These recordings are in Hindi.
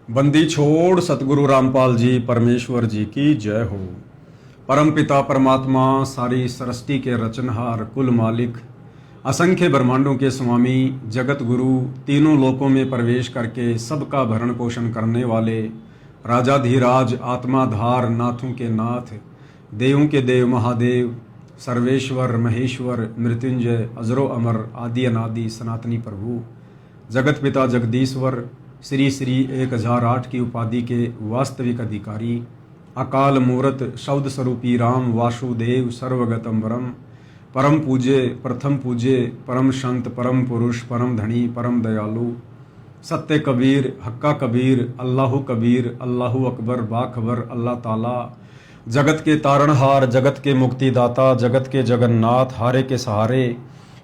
बंदी छोड़ सतगुरु रामपाल जी परमेश्वर जी की जय हो। परम पिता परमात्मा सारी सृष्टि के रचनहार कुल मालिक असंख्य ब्रह्मांडों के स्वामी जगत गुरु तीनों लोकों में प्रवेश करके सबका भरण पोषण करने वाले राजाधीराज आत्माधार नाथों के नाथ देवों के देव महादेव सर्वेश्वर महेश्वर मृत्युंजय अजरो अमर आदि अनादि सनातनी प्रभु जगत पिता जगदीश्वर श्री श्री 1008 की उपाधि के वास्तविक अधिकारी अकाल मूर्त शब्द स्वरूपी राम वासुदेव सर्वगतम परम पूज्य प्रथम पूज्य परम संत परम पुरुष परम धनी परम दयालु सत्य कबीर हक्का कबीर अल्लाहु कबीर अल्लाहु अकबर बाखबर अल्लाह ताला जगत के तारणहार जगत के मुक्तिदाता जगत के जगन्नाथ हारे के सहारे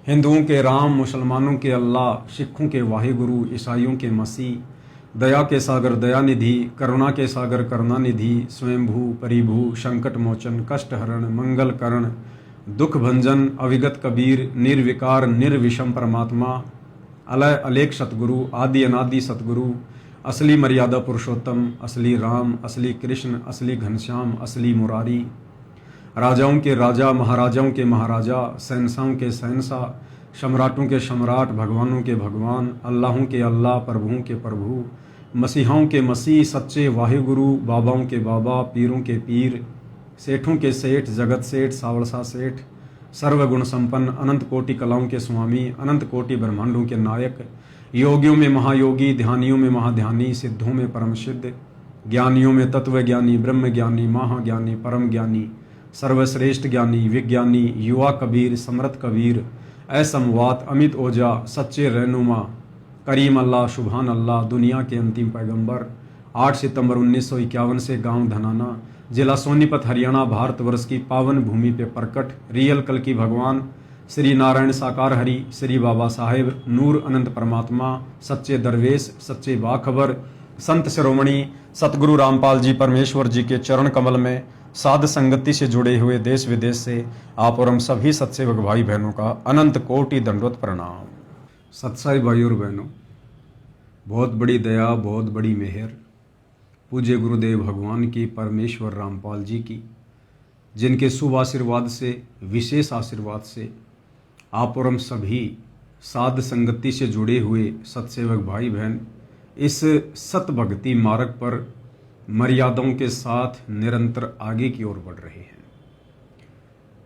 हिंदुओं के राम मुसलमानों के अल्लाह सिखों के वाहिगुरु ईसाइयों के मसीह दया के सागर दयानिधि करुणा के सागर करुणानिधि स्वयंभू परिभू संकट मोचन कष्ट हरण मंगल करण दुख भंजन अविगत कबीर निर्विकार निर्विषम परमात्मा अलय अलेख सतगुरु आदि अनादि सतगुरु असली मर्यादा पुरुषोत्तम असली राम असली कृष्ण असली घनश्याम असली मुरारी राजाओं के राजा महाराजाओं के महाराजा शहंशाहों के शहंशाह सम्राटों के सम्राट भगवानों के भगवान अल्लाहों के अल्लाह प्रभुओं के प्रभु मसीहाओं के मसीह सच्चे वाहिगुरु बाबाओं के बाबा पीरों के पीर सेठों के सेठ जगत सेठ सावड़सा सेठ सर्वगुण संपन्न अनंत कोटि कलाओं के स्वामी अनंत कोटि ब्रह्मांडों के नायक योगियों में महायोगी ध्यानियों में महाध्यानी सिद्धों में परम सिद्ध ज्ञानियों में तत्व ज्ञानी ब्रह्म ज्ञानी महाज्ञानी परम ज्ञानी सर्वश्रेष्ठ ज्ञानी विज्ञानी युवा कबीर समृत कबीर असमवात अमित ओजा सच्चे रहनुमा करीम अल्लाह सुभान अल्लाह दुनिया के अंतिम पैगंबर 8 सितंबर 1951 से गांव धनाना जिला सोनीपत हरियाणा भारतवर्ष की पावन भूमि पे प्रकट रियल कल की भगवान श्री नारायण साकार हरि श्री बाबा साहेब नूर अनंत परमात्मा सच्चे दरवेश सच्चे बाखबर संत शिरोमणि सतगुरु रामपाल जी परमेश्वर जी के चरण कमल में साध संगति से जुड़े हुए देश विदेश से आप और हम सभी सत्सेवक भाई बहनों का अनंत कोटि दंडवत प्रणाम। सत्साई भाई और बहनों, बहुत बड़ी दया बहुत बड़ी मेहर पूज्य गुरुदेव भगवान की परमेश्वर रामपाल जी की, जिनके शुभ आशीर्वाद से विशेष आशीर्वाद से आप और हम सभी साध संगति से जुड़े हुए सत्सेवक भाई बहन इस सत भक्ति मार्ग पर मर्यादाओं के साथ निरंतर आगे की ओर बढ़ रहे हैं।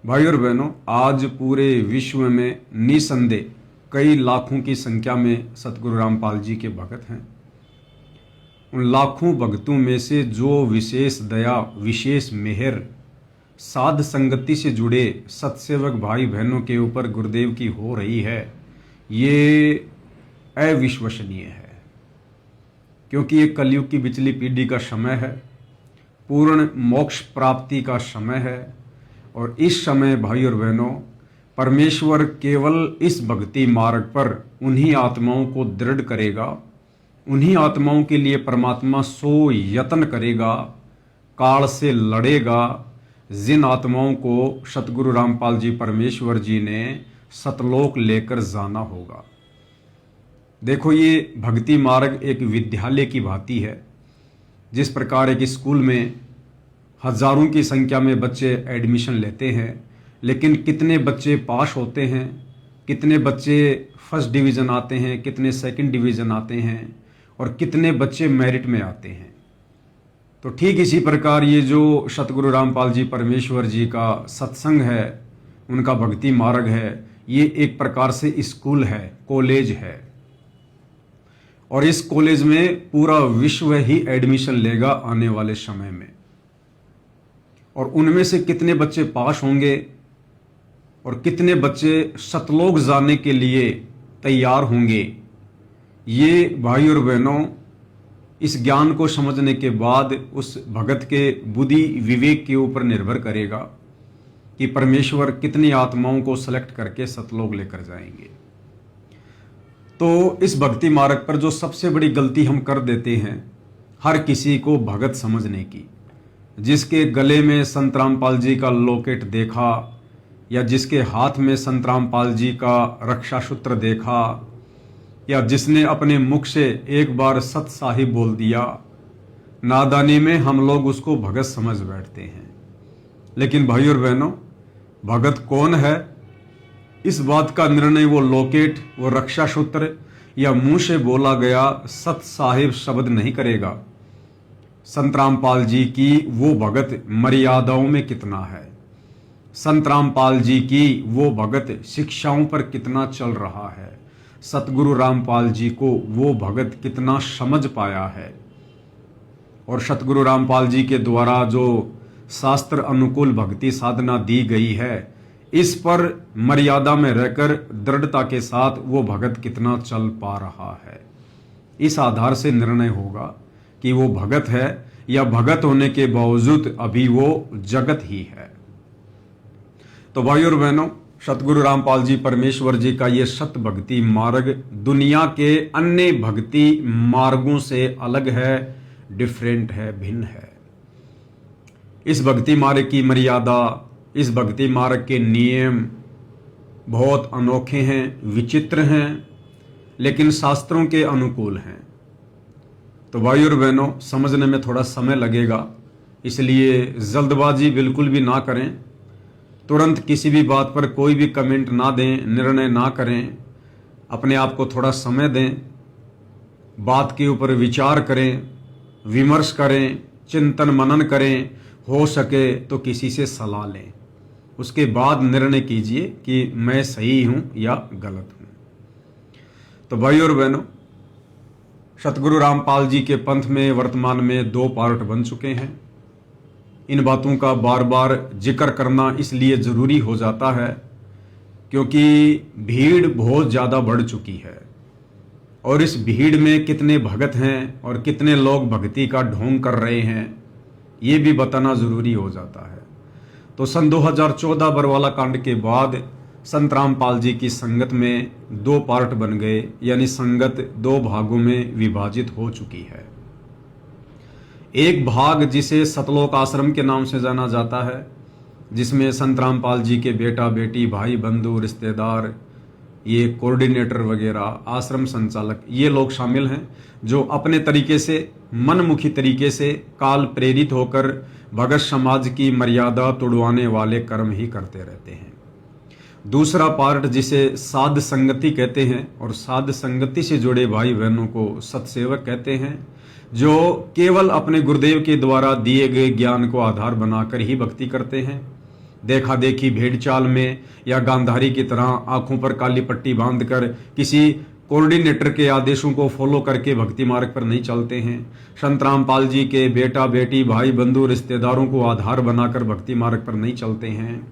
भाई और बहनों, आज पूरे विश्व में निसंदेह कई लाखों की संख्या में सतगुरु रामपाल जी के भक्त हैं। उन लाखों भक्तों में से जो विशेष दया विशेष मेहर साध संगति से जुड़े सत्सेवक भाई बहनों के ऊपर गुरुदेव की हो रही है, ये अविश्वसनीय है। क्योंकि ये कलयुग की बिचली पीढ़ी का समय है, पूर्ण मोक्ष प्राप्ति का समय है। और इस समय भाई और बहनों, परमेश्वर केवल इस भक्ति मार्ग पर उन्हीं आत्माओं को दृढ़ करेगा, उन्हीं आत्माओं के लिए परमात्मा सो यत्न करेगा, काल से लड़ेगा, जिन आत्माओं को सतगुरु रामपाल जी परमेश्वर जी ने सतलोक लेकर जाना होगा। देखो, ये भक्ति मार्ग एक विद्यालय की भांति है। जिस प्रकार एक स्कूल में हजारों की संख्या में बच्चे एडमिशन लेते हैं, लेकिन कितने बच्चे पास होते हैं, कितने बच्चे फर्स्ट डिवीज़न आते हैं, कितने सेकंड डिवीज़न आते हैं और कितने बच्चे मेरिट में आते हैं। तो ठीक इसी प्रकार ये जो सतगुरु रामपाल जी परमेश्वर जी का सत्संग है, उनका भक्ति मार्ग है, ये एक प्रकार से स्कूल है, कॉलेज है। और इस कॉलेज में पूरा विश्व ही एडमिशन लेगा आने वाले समय में। और उनमें से कितने बच्चे पास होंगे और कितने बच्चे सतलोक जाने के लिए तैयार होंगे, ये भाई और बहनों इस ज्ञान को समझने के बाद उस भगत के बुद्धि विवेक के ऊपर निर्भर करेगा कि परमेश्वर कितनी आत्माओं को सेलेक्ट करके सतलोक लेकर जाएंगे। तो इस भक्ति मार्ग पर जो सबसे बड़ी गलती हम कर देते हैं, हर किसी को भगत समझने की। जिसके गले में संत रामपाल जी का लॉकेट देखा या जिसके हाथ में संत रामपाल जी का रक्षा सूत्र देखा या जिसने अपने मुख से एक बार सत साहिब बोल दिया, नादानी में हम लोग उसको भगत समझ बैठते हैं। लेकिन भाई और बहनों, भगत कौन है, इस बात का निर्णय वो लॉकेट, वो रक्षा सूत्र या मुंह से बोला गया सत साहिब शब्द नहीं करेगा। संत रामपाल जी की वो भगत मर्यादाओं में कितना है, संत रामपाल जी की वो भगत शिक्षाओं पर कितना चल रहा है, सतगुरु रामपाल जी को वो भगत कितना समझ पाया है, और सतगुरु रामपाल जी के द्वारा जो शास्त्र अनुकूल भक्ति साधना दी गई है, इस पर मर्यादा में रहकर दृढ़ता के साथ वो भगत कितना चल पा रहा है। इस आधार से निर्णय होगा कि वो भगत है या भगत होने के बावजूद अभी वो जगत ही है। तो भाई और बहनों, सतगुरु रामपाल जी परमेश्वर जी का ये सत भक्ति मार्ग दुनिया के अन्य भक्ति मार्गों से अलग है, डिफरेंट है, भिन्न है। इस भक्ति मार्ग की मर्यादा, इस भक्ति मार्ग के नियम बहुत अनोखे हैं, विचित्र हैं, लेकिन शास्त्रों के अनुकूल हैं। तो भाई और बहनों, समझने में थोड़ा समय लगेगा, इसलिए जल्दबाजी बिल्कुल भी ना करें, तुरंत किसी भी बात पर कोई भी कमेंट ना दें, निर्णय ना करें, अपने आप को थोड़ा समय दें, बात के ऊपर विचार करें, विमर्श करें, चिंतन मनन करें, हो सके तो किसी से सलाह लें, उसके बाद निर्णय कीजिए कि मैं सही हूं या गलत हूं। तो भाई और बहनों, सतगुरु रामपाल जी के पंथ में वर्तमान में 2 पार्ट बन चुके हैं। इन बातों का बार बार जिक्र करना इसलिए जरूरी हो जाता है क्योंकि भीड़ बहुत ज़्यादा बढ़ चुकी है, और इस भीड़ में कितने भगत हैं और कितने लोग भक्ति का ढोंग कर रहे हैं, ये भी बताना ज़रूरी हो जाता है। तो सन 2014 बरवाला कांड के बाद संत रामपाल जी की संगत में 2 पार्ट बन गए, यानी संगत 2 भागों में विभाजित हो चुकी है। एक भाग जिसे सतलोक आश्रम के नाम से जाना जाता है, जिसमें संत रामपाल जी के बेटा बेटी, भाई बंधु, रिश्तेदार, ये कोऑर्डिनेटर वगैरह, आश्रम संचालक, ये लोग शामिल हैं जो अपने तरीके से, मनमुखी तरीके से, काल प्रेरित होकर भगत समाज की मर्यादा तोड़वाने वाले कर्म ही करते रहते हैं। दूसरा पार्ट जिसे साध संगति कहते हैं, और साध संगति से जुड़े भाई बहनों को सत्सेवक कहते हैं, जो केवल अपने गुरुदेव के द्वारा दिए गए ज्ञान को आधार बनाकर ही भक्ति करते हैं। देखा देखी भेड़ चाल में या गांधारी की तरह आंखों पर काली पट्टी बांधकर किसी कोऑर्डिनेटर के आदेशों को फॉलो करके भक्ति मार्ग पर नहीं चलते हैं। संत रामपाल जी के बेटा बेटी, भाई बंधु, रिश्तेदारों को आधार बनाकर भक्ति मार्ग पर नहीं चलते हैं।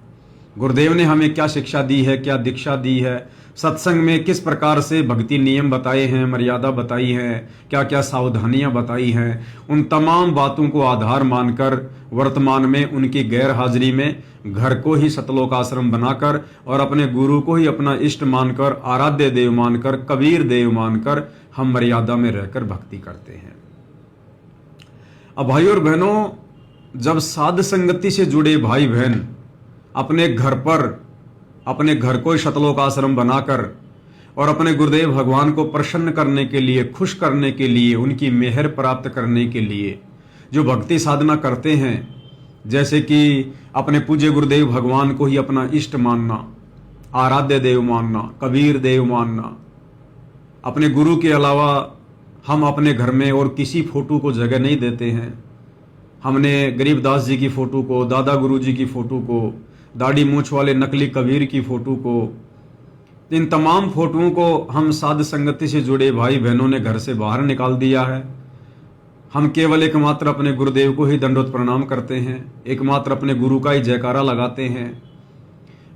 गुरुदेव ने हमें क्या शिक्षा दी है, क्या दीक्षा दी है, सत्संग में किस प्रकार से भक्ति नियम बताए हैं, मर्यादा बताई है, क्या क्या सावधानियां बताई हैं, उन तमाम बातों को आधार मानकर वर्तमान में उनकी गैर हाजिरी में घर को ही सतलोक आश्रम बनाकर और अपने गुरु को ही अपना इष्ट मानकर, आराध्य देव मानकर, कबीर देव मानकर हम मर्यादा में रहकर भक्ति करते हैं। अब भाई और बहनों, जब साध संगति से जुड़े भाई बहन अपने घर को सतलोक आश्रम बनाकर और अपने गुरुदेव भगवान को प्रसन्न करने के लिए, खुश करने के लिए, उनकी मेहर प्राप्त करने के लिए जो भक्ति साधना करते हैं, जैसे कि अपने पूज्य गुरुदेव भगवान को ही अपना इष्ट मानना, आराध्य देव मानना, कबीर देव मानना, अपने गुरु के अलावा हम अपने घर में और किसी फोटो को जगह नहीं देते हैं। हमने गरीबदास जी की फोटो को, दादा गुरु जी की फोटो को, दाढ़ी मूछ वाले नकली कबीर की फोटो को, इन तमाम फोटोओं को हम साध संगति से जुड़े भाई बहनों ने घर से बाहर निकाल दिया है। हम केवल एकमात्र अपने गुरुदेव को ही दंडोत प्रणाम करते हैं, एकमात्र अपने गुरु का ही जयकारा लगाते हैं।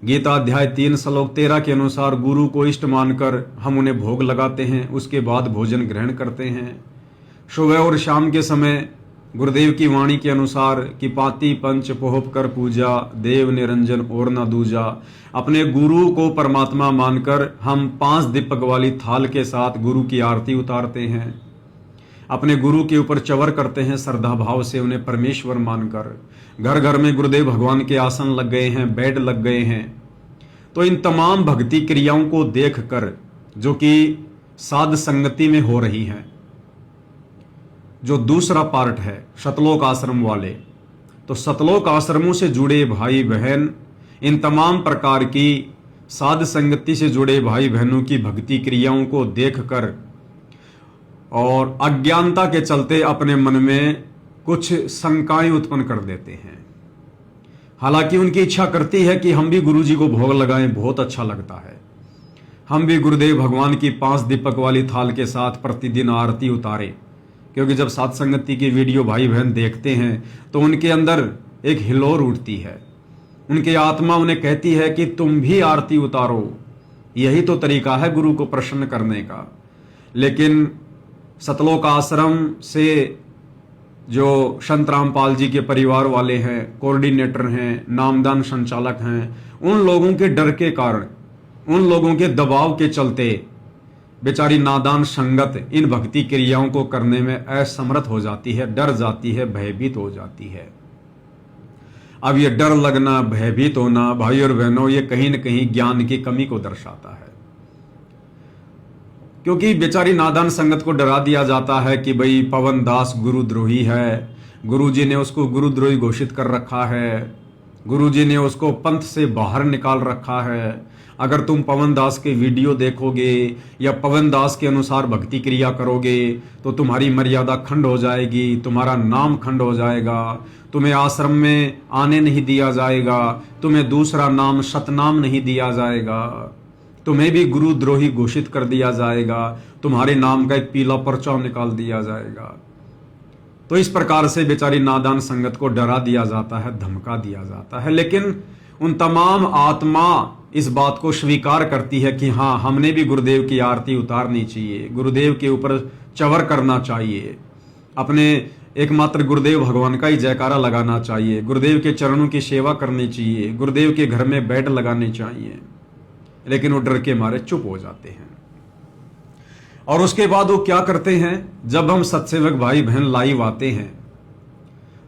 गीता अध्याय 3 श्लोक 13 के अनुसार गुरु को इष्ट मानकर हम उन्हें भोग लगाते हैं, उसके बाद भोजन ग्रहण करते हैं। सुबह और शाम के समय गुरुदेव की वाणी के अनुसार कि पाती पंच पोहप कर पूजा, देव निरंजन और न दूजा, अपने गुरु को परमात्मा मानकर हम 5 दीपक वाली थाल के साथ गुरु की आरती उतारते हैं। अपने गुरु के ऊपर चवर करते हैं श्रद्धा भाव से, उन्हें परमेश्वर मानकर। घर घर में गुरुदेव भगवान के आसन लग गए हैं, बेड लग गए हैं। तो इन तमाम भक्ति क्रियाओं को देखकर, जो कि साध संगति में हो रही हैं। जो दूसरा पार्ट है सतलोक आश्रम वाले, तो सतलोक आश्रमों से जुड़े भाई बहन इन तमाम प्रकार की साध संगति से जुड़े भाई बहनों की भक्ति क्रियाओं को देखकर और अज्ञानता के चलते अपने मन में कुछ शंकाएं उत्पन्न कर देते हैं। हालांकि उनकी इच्छा करती है कि हम भी गुरु जी को भोग लगाएं, बहुत अच्छा लगता है, हम भी गुरुदेव भगवान की 5 दीपक वाली थाल के साथ प्रतिदिन आरती उतारें। क्योंकि जब साध संगति की वीडियो भाई बहन देखते हैं तो उनके अंदर एक हिलोर उठती है, उनकी आत्मा उन्हें कहती है कि तुम भी आरती उतारो, यही तो तरीका है गुरु को प्रसन्न करने का। लेकिन सतलोक आश्रम से जो संत रामपाल जी के परिवार वाले हैं, कोऑर्डिनेटर हैं, नामदान संचालक हैं, उन लोगों के डर के कारण, उन लोगों के दबाव के चलते बेचारी नादान संगत इन भक्ति क्रियाओं को करने में असमर्थ हो जाती है, डर जाती है, भयभीत हो जाती है। अब ये डर लगना, भयभीत होना भाई और बहनों, ये कहीं न कहीं ज्ञान की कमी को दर्शाता है। क्योंकि बेचारी नादान संगत को डरा दिया जाता है कि भाई पवन दास गुरुद्रोही है, गुरुजी ने उसको गुरुद्रोही घोषित कर रखा है, गुरुजी ने उसको पंथ से बाहर निकाल रखा है। अगर तुम पवन दास के वीडियो देखोगे या पवन दास के अनुसार भक्ति क्रिया करोगे तो तुम्हारी मर्यादा खंड हो जाएगी, तुम्हारा नाम खंड हो जाएगा, तुम्हें आश्रम में आने नहीं दिया जाएगा, तुम्हें दूसरा नाम सतनाम नहीं दिया जाएगा, तुम्हें भी गुरुद्रोही घोषित कर दिया जाएगा, तुम्हारे नाम का एक पीला पर्चा निकाल दिया जाएगा। तो इस प्रकार से बेचारी नादान संगत को डरा दिया जाता है, धमका दिया जाता है। लेकिन उन तमाम आत्मा इस बात को स्वीकार करती है कि हाँ, हमने भी गुरुदेव की आरती उतारनी चाहिए, गुरुदेव के ऊपर चवर करना चाहिए, अपने एकमात्र गुरुदेव भगवान का ही जयकारा लगाना चाहिए, गुरुदेव के चरणों की सेवा करनी चाहिए, गुरुदेव के घर में बेड लगाने चाहिए। लेकिन वो डर के मारे चुप हो जाते हैं। और उसके बाद वो क्या करते हैं, जब हम सत्सेवक भाई बहन लाइव आते हैं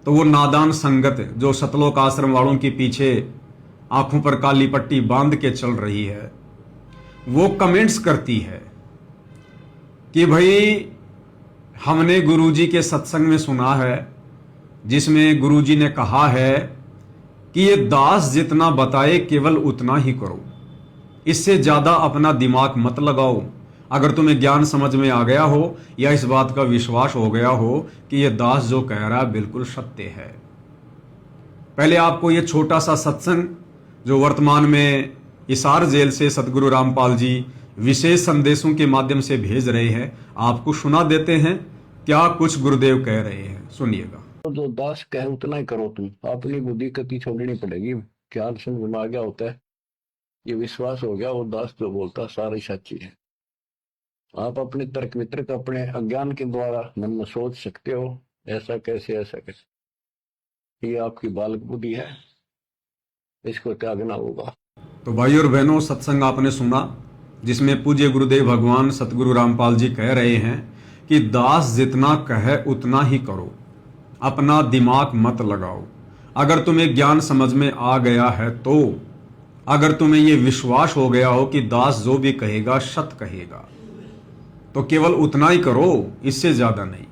तो वो नादान संगत जो सतलोक आश्रम वालों के पीछे आंखों पर काली पट्टी बांध के चल रही है, वो कमेंट्स करती है कि भाई हमने गुरुजी के सत्संग में सुना है जिसमें गुरुजी ने कहा है कि ये दास जितना बताए केवल उतना ही करो, इससे ज्यादा अपना दिमाग मत लगाओ। अगर तुम्हें ज्ञान समझ में आ गया हो या इस बात का विश्वास हो गया हो कि ये दास जो कह रहा है बिल्कुल सत्य है। पहले आपको ये छोटा सा सत्संग जो वर्तमान में हिसार जेल से सतगुरु रामपाल जी विशेष संदेशों के माध्यम से भेज रहे हैं, आपको सुना देते हैं क्या कुछ गुरुदेव कह रहे हैं, सुनिएगा। तो जो दास कहे उतना ही करो, तुम अपनी बुद्धि कति छोड़नी पड़ेगी। ज्ञान समझ में आ गया होता है, ये विश्वास हो गया, वो दास जो बोलता सारी सच्ची है। आप अपने तर्क वितर्क अपने अज्ञान के द्वारा मन में सोच सकते हो ऐसा कैसे ऐसा कैसे, ये आपकी बालक बुद्धि है, इसको त्यागना होगा। तो भाई और बहनों, सत्संग आपने सुना जिसमें पूज्य गुरुदेव भगवान सतगुरु रामपाल जी कह रहे हैं कि दास जितना कहे उतना ही करो, अपना दिमाग मत लगाओ। अगर तुम्हें ज्ञान समझ में आ गया है तो, अगर तुम्हें यह विश्वास हो गया हो कि दास जो भी कहेगा सत कहेगा, तो केवल उतना ही करो, इससे ज्यादा नहीं।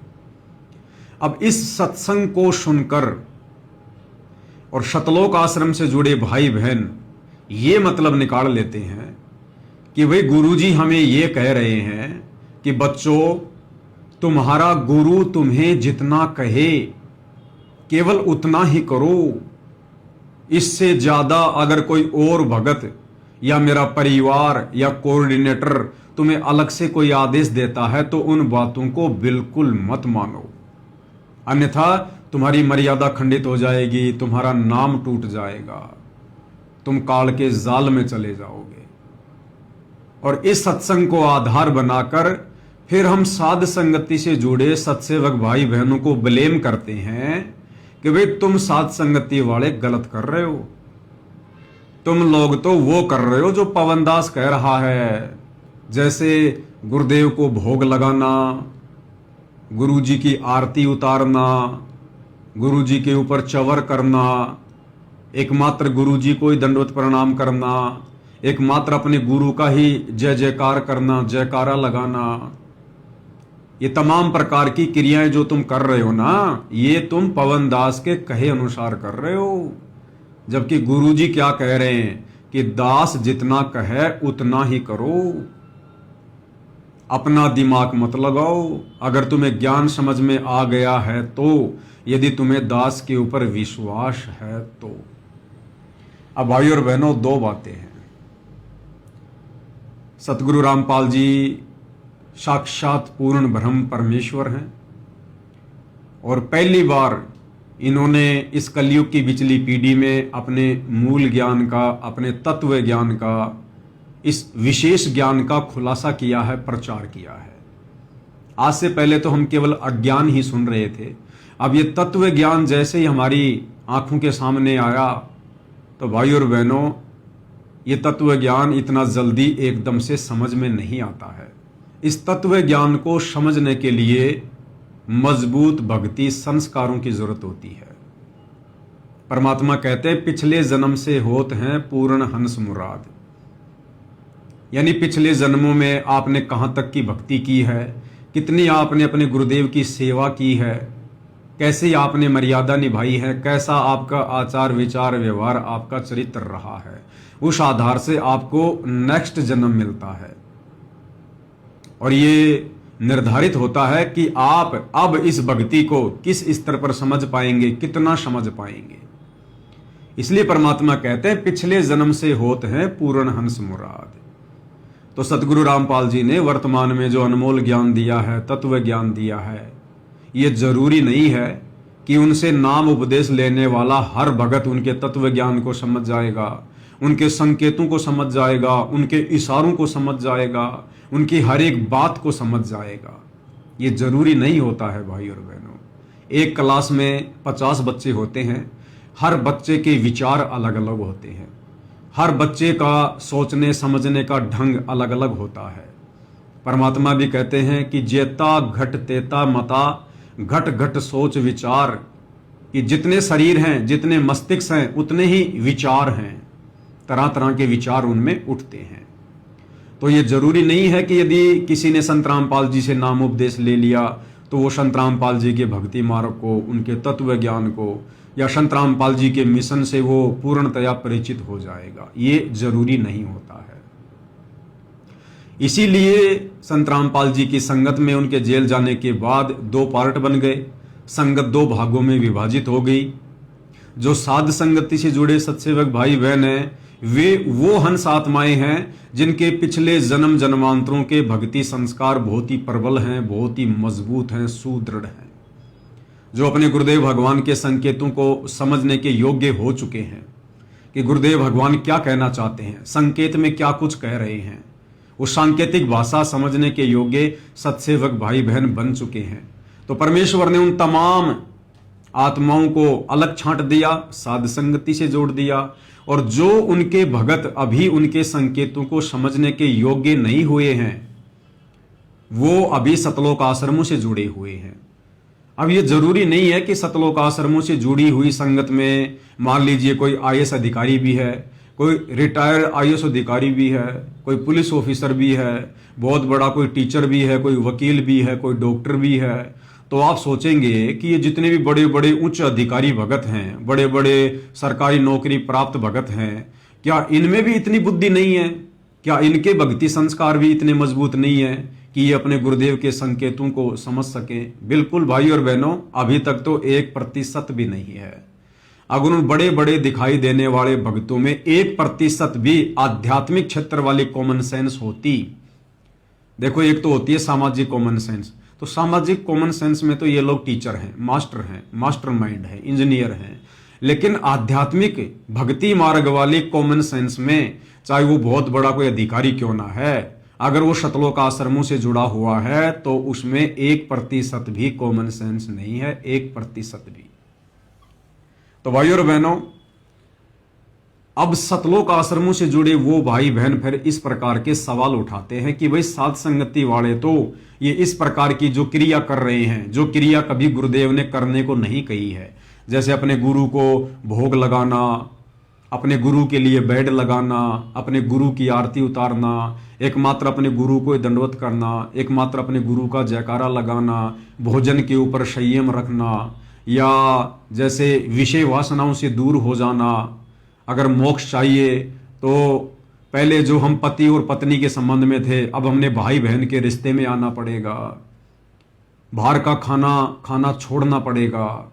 अब इस सत्संग को सुनकर और सतलोक आश्रम से जुड़े भाई बहन ये मतलब निकाल लेते हैं कि भाई गुरुजी हमें ये कह रहे हैं कि बच्चों, तुम्हारा गुरु तुम्हें जितना कहे केवल उतना ही करो, इससे ज्यादा अगर कोई और भगत या मेरा परिवार या कोऑर्डिनेटर तुम्हें अलग से कोई आदेश देता है तो उन बातों को बिल्कुल मत मानो, अन्यथा तुम्हारी मर्यादा खंडित हो जाएगी, तुम्हारा नाम टूट जाएगा, तुम काल के जाल में चले जाओगे। और इस सत्संग को आधार बनाकर फिर हम साध संगति से जुड़े सत्सेवक भाई बहनों को ब्लेम करते हैं कि भाई तुम साध संगति वाले गलत कर रहे हो, तुम लोग तो वो कर रहे हो जो पवनदास कह रहा है, जैसे गुरुदेव को भोग लगाना, गुरुजी की आरती उतारना, गुरुजी के ऊपर चवर करना, एकमात्र गुरुजी को ही दंडवत प्रणाम करना, एकमात्र अपने गुरु का ही जय जयकार करना, जयकारा लगाना, ये तमाम प्रकार की क्रियाएं जो तुम कर रहे हो ना, ये तुम पवन दास के कहे अनुसार कर रहे हो। जबकि गुरु जी क्या कह रहे हैं कि दास जितना कहे उतना ही करो, अपना दिमाग मत लगाओ। अगर तुम्हें ज्ञान समझ में आ गया है तो, यदि तुम्हें दास के ऊपर विश्वास है तो। अब भाई और बहनों, दो बातें हैं। सतगुरु रामपाल जी साक्षात पूर्ण ब्रह्म परमेश्वर हैं और पहली बार इन्होंने इस कलयुग की बिचली पीढ़ी में अपने मूल ज्ञान का, अपने तत्व ज्ञान का, इस विशेष ज्ञान का खुलासा किया है, प्रचार किया है। आज से पहले तो हम केवल अज्ञान ही सुन रहे थे। अब ये तत्व ज्ञान जैसे ही हमारी आंखों के सामने आया तो भाई और बहनों, ये तत्व ज्ञान इतना जल्दी एकदम से समझ में नहीं आता है। इस तत्व ज्ञान को समझने के लिए मजबूत भक्ति संस्कारों की जरूरत होती है। परमात्मा कहते हैं पिछले जन्म से होत हैं पूर्ण हंस मुराद, यानी पिछले जन्मों में आपने कहां तक की भक्ति की है, कितनी आपने अपने गुरुदेव की सेवा की है, कैसे आपने मर्यादा निभाई है, कैसा आपका आचार विचार व्यवहार, आपका चरित्र रहा है, उस आधार से आपको नेक्स्ट जन्म मिलता है। और ये निर्धारित होता है कि आप अब इस भक्ति को किस स्तर पर समझ पाएंगे, कितना समझ पाएंगे। इसलिए परमात्मा कहते हैं पिछले जन्म से होत हैं पूर्ण हंस मुराद। तो सतगुरु रामपाल जी ने वर्तमान में जो अनमोल ज्ञान दिया है, तत्व ज्ञान दिया है, ये जरूरी नहीं है कि उनसे नाम उपदेश लेने वाला हर भगत उनके तत्व ज्ञान को समझ जाएगा, उनके संकेतों को समझ जाएगा, उनके इशारों को समझ जाएगा, उनकी हर एक बात को समझ जाएगा। ये जरूरी नहीं होता है भाई और बहनों। एक क्लास में 50 बच्चे होते हैं, हर बच्चे के विचार अलग अलग होते हैं, हर बच्चे का सोचने समझने का ढंग अलग अलग होता है। परमात्मा भी कहते हैं कि जेता घट तेता मता, घट घट सोच विचार, कि जितने शरीर हैं, जितने मस्तिष्क हैं, उतने ही विचार हैं, तरह तरह के विचार उनमें उठते हैं। तो ये जरूरी नहीं है कि यदि किसी ने संत रामपाल जी से नाम उपदेश ले लिया तो वो संत रामपाल जी के भक्ति मार्ग को, उनके तत्व ज्ञान को, या संत रामपाल जी के मिशन से वो पूर्णतया परिचित हो जाएगा। ये जरूरी नहीं होता है। इसीलिए संत रामपाल जी की संगत में उनके जेल जाने के बाद 2 पार्ट बन गए, संगत 2 भागों में विभाजित हो गई। जो साध संगति से जुड़े सत्सेवक भाई बहन हैं, वे वो हंस आत्माएं हैं जिनके पिछले जन्म जन्मांतरों के भक्ति संस्कार बहुत ही प्रबल हैं, बहुत ही मजबूत हैं, सुदृढ़ हैं, जो अपने गुरुदेव भगवान के संकेतों को समझने के योग्य हो चुके हैं कि गुरुदेव भगवान क्या कहना चाहते हैं, संकेत में क्या कुछ कह रहे हैं। उस सांकेतिक भाषा समझने के योग्य सत्सेवक भाई बहन बन चुके हैं। तो परमेश्वर ने उन तमाम आत्माओं को अलग छांट दिया, साध संगति से जोड़ दिया, और जो उनके भगत अभी उनके संकेतों को समझने के योग्य नहीं हुए हैं, वो अभी सतलोक आश्रमों से जुड़े हुए हैं। अब ये जरूरी नहीं है कि सतलोक आश्रमों से जुड़ी हुई संगत में मान लीजिए कोई आईएएस अधिकारी भी है, कोई रिटायर्ड आईएएस अधिकारी भी है, कोई पुलिस ऑफिसर भी है, बहुत बड़ा कोई टीचर भी है, कोई वकील भी है, कोई डॉक्टर भी है। तो आप सोचेंगे कि ये जितने भी बड़े बड़े उच्च अधिकारी भगत हैं, बड़े बड़े सरकारी नौकरी प्राप्त भगत हैं, क्या इनमें भी इतनी बुद्धि नहीं है? क्या इनके भक्ति संस्कार भी इतने मजबूत नहीं है कि ये अपने गुरुदेव के संकेतों को समझ सकें? बिल्कुल भाई और बहनों, अभी तक तो 1% भी नहीं है। अगर उन बड़े बड़े दिखाई देने वाले भक्तों में 1% भी आध्यात्मिक क्षेत्र वाली कॉमन सेंस होती, देखो एक तो होती है सामाजिक कॉमन सेंस, तो सामाजिक कॉमन सेंस में तो ये लोग टीचर हैं, मास्टर माइंड है, इंजीनियर हैं, लेकिन आध्यात्मिक भक्ति मार्ग वाली कॉमन सेंस में चाहे वो बहुत बड़ा कोई अधिकारी क्यों ना है, अगर वो शतलोक आश्रमों से जुड़ा हुआ है तो उसमें 1% भी कॉमन सेंस नहीं है, 1% भी। तो भाई और बहनों, अब सतलोक आश्रमों से जुड़े वो भाई बहन फिर इस प्रकार के सवाल उठाते हैं कि भाई साध संगति वाले तो ये इस प्रकार की जो क्रिया कर रहे हैं, जो क्रिया कभी गुरुदेव ने करने को नहीं कही है, जैसे अपने गुरु को भोग लगाना, अपने गुरु के लिए बेड लगाना, अपने गुरु की आरती उतारना, एकमात्र अपने गुरु को दंडवत करना, एकमात्र अपने गुरु का जयकारा लगाना, भोजन के ऊपर संयम रखना, या जैसे विषय वासनाओं से दूर हो जाना। अगर मोक्ष चाहिए तो पहले जो हम पति और पत्नी के संबंध में थे, अब हमने भाई बहन के रिश्ते में आना पड़ेगा, बाहर का खाना खाना छोड़ना पड़ेगा।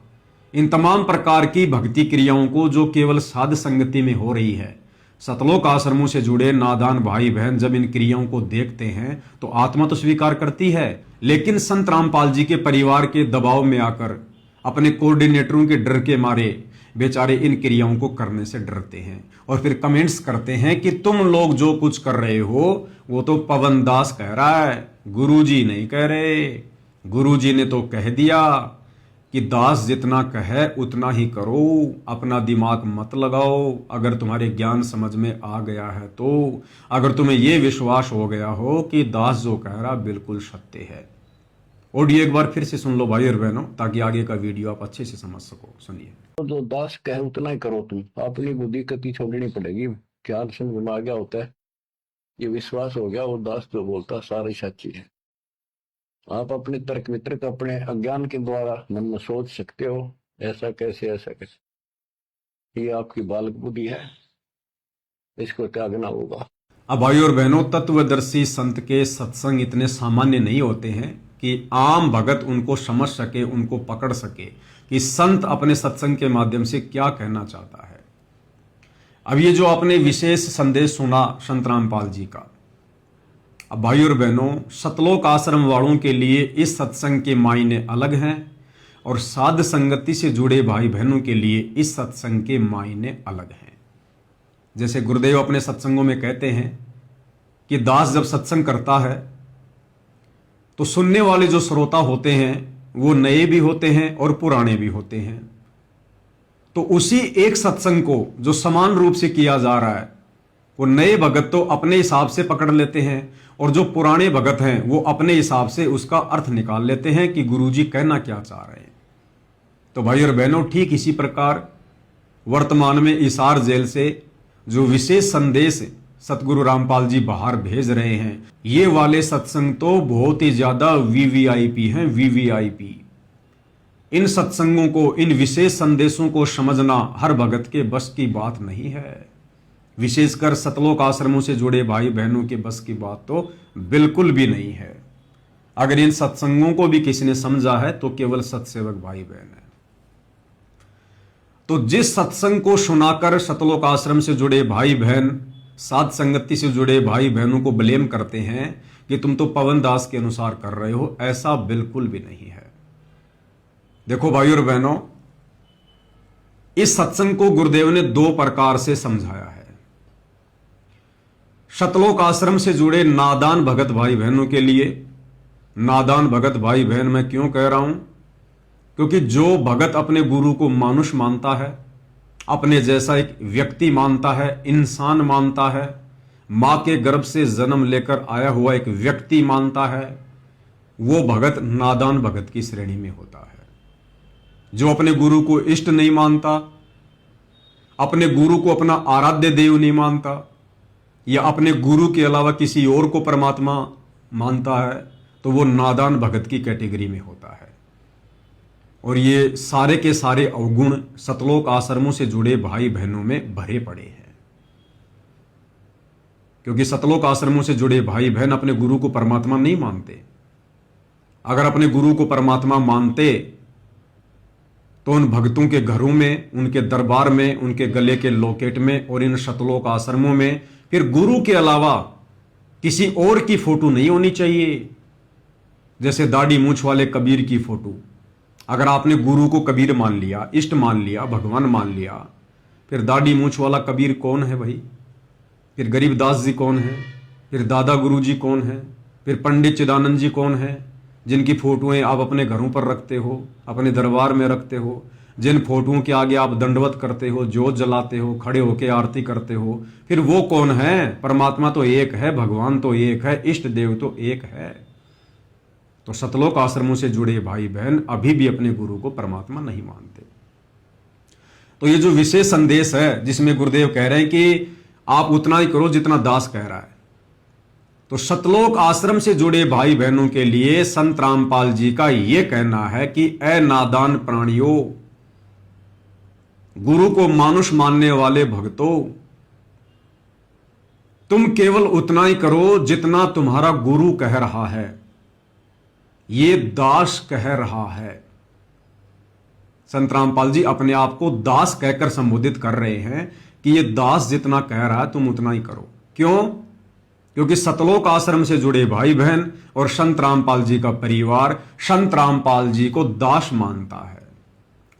इन तमाम प्रकार की भक्ति क्रियाओं को जो केवल साध संगति में हो रही है, सतलोक आश्रमों से जुड़े नादान भाई बहन जब इन क्रियाओं को देखते हैं तो आत्मा तो स्वीकार करती है, लेकिन संत रामपाल जी के परिवार के दबाव में आकर अपने कोऑर्डिनेटरों के डर के मारे बेचारे इन क्रियाओं को करने से डरते हैं और फिर कमेंट्स करते हैं कि तुम लोग जो कुछ कर रहे हो वो तो पवन दास कह रहा है, गुरुजी नहीं कह रहे। गुरुजी ने तो कह दिया कि दास जितना कहे उतना ही करो, अपना दिमाग मत लगाओ। अगर तुम्हारे ज्ञान समझ में आ गया है तो, अगर तुम्हें यह विश्वास हो गया हो कि दास जो कह रहा बिल्कुल सत्य है। ऑडियो एक बार फिर से सुन लो भाई और बहनों, ताकि आगे का वीडियो आप अच्छे से समझ सको। सुनिए। तो जो दास कहे उतना ही करो तुम, अपनी बुद्धि कति छोड़नी पड़ेगी। ज्ञान समझ में आ गया होता है, ये विश्वास हो गया वो दास जो बोलता सारी सच्ची है। आप अपने तर्क वितर्क अपने अज्ञान के द्वारा मन में सोच सकते हो, ऐसा कैसे ऐसा कैसे, ये आपकी बालक बुद्धि है, इसको त्यागना होगा। अब भाई और बहनों, तत्वदर्शी संत के सत्संग इतने सामान्य नहीं होते हैं कि आम भगत उनको समझ सके, उनको पकड़ सके कि संत अपने सत्संग के माध्यम से क्या कहना चाहता है। अब ये जो आपने विशेष संदेश सुना संत रामपाल जी का, अब भाई और बहनों, सतलोक आश्रम वालों के लिए इस सत्संग के मायने अलग हैं और साध संगति से जुड़े भाई बहनों के लिए इस सत्संग के मायने अलग हैं। जैसे गुरुदेव अपने सत्संगों में कहते हैं कि दास जब सत्संग करता है तो सुनने वाले जो श्रोता होते हैं वो नए भी होते हैं और पुराने भी होते हैं। तो उसी एक सत्संग को जो समान रूप से किया जा रहा है, वो नए भगत तो अपने हिसाब से पकड़ लेते हैं और जो पुराने भगत हैं वो अपने हिसाब से उसका अर्थ निकाल लेते हैं कि गुरुजी कहना क्या चाह रहे हैं। तो भाई और बहनों, ठीक इसी प्रकार वर्तमान में इसार जेल से जो विशेष संदेश सतगुरु रामपाल जी बाहर भेज रहे हैं, ये वाले सत्संग तो बहुत ही ज्यादा वीवीआईपी हैं, वीवीआईपी। इन सत्संगों को, इन विशेष संदेशों को समझना हर भगत के बस की बात नहीं है। विशेषकर सतलोक आश्रमों से जुड़े भाई बहनों के बस की बात तो बिल्कुल भी नहीं है। अगर इन सत्संगों को भी किसी ने समझा है तो केवल सत्सेवक भाई बहन है। तो जिस सत्संग को सुनाकर सतलोक आश्रम से जुड़े भाई बहन साध संगति से जुड़े भाई बहनों को ब्लेम करते हैं कि तुम तो पवन दास के अनुसार कर रहे हो, ऐसा बिल्कुल भी नहीं है। देखो भाई और बहनों, इस सत्संग को गुरुदेव ने दो प्रकार से समझाया है। सतलोक आश्रम से जुड़े नादान भगत भाई बहनों के लिए, नादान भगत भाई बहन मैं क्यों कह रहा हूं, क्योंकि जो भगत अपने गुरु को मानुष मानता है, अपने जैसा एक व्यक्ति मानता है, इंसान मानता है, मां के गर्भ से जन्म लेकर आया हुआ एक व्यक्ति मानता है, वो भगत नादान भगत की श्रेणी में होता है। जो अपने गुरु को इष्ट नहीं मानता, अपने गुरु को अपना आराध्य देव नहीं मानता, या अपने गुरु के अलावा किसी और को परमात्मा मानता है, तो वो नादान भगत की कैटेगरी में होता है। और ये सारे के सारे अवगुण सतलोक आश्रमों से जुड़े भाई बहनों में भरे पड़े हैं। क्योंकि सतलोक आश्रमों से जुड़े भाई बहन अपने गुरु को परमात्मा नहीं मानते। अगर अपने गुरु को परमात्मा मानते तो उन भक्तों के घरों में, उनके दरबार में, उनके गले के लॉकेट में और इन सतलोक आश्रमों में फिर गुरु के अलावा किसी और की फोटो नहीं होनी चाहिए। जैसे दाढ़ी मूछ वाले कबीर की फोटो, अगर आपने गुरु को कबीर मान लिया, इष्ट मान लिया, भगवान मान लिया, फिर दाढ़ी मूछ वाला कबीर कौन है भाई? फिर गरीबदास जी कौन है? फिर दादा गुरु जी कौन है? फिर पंडित चिदानंद जी कौन है, जिनकी फोटोएं आप अपने घरों पर रखते हो, अपने दरबार में रखते हो, जिन फोटोओं के आगे आप दंडवत करते हो, जोत जलाते हो, खड़े होकर आरती करते हो, फिर वो कौन है? परमात्मा तो एक है, भगवान तो एक है, इष्ट देव तो एक है। तो सतलोक आश्रमों से जुड़े भाई बहन अभी भी अपने गुरु को परमात्मा नहीं मानते। तो ये जो विशेष संदेश है जिसमें गुरुदेव कह रहे हैं कि आप उतना ही करो जितना दास कह रहा है, तो सतलोक आश्रम से जुड़े भाई बहनों के लिए संत रामपाल जी का यह कहना है कि ए नादान प्राणियों, गुरु को मानुष मानने वाले भक्तों, तुम केवल उतना ही करो जितना तुम्हारा गुरु कह रहा है, ये दास कह रहा है। संत रामपाल जी अपने आप को दास कहकर संबोधित कर रहे हैं कि ये दास जितना कह रहा है तुम उतना ही करो। क्यों? क्योंकि सतलोक आश्रम से जुड़े भाई बहन और संत रामपाल जी का परिवार संत रामपाल जी को दास मानता है,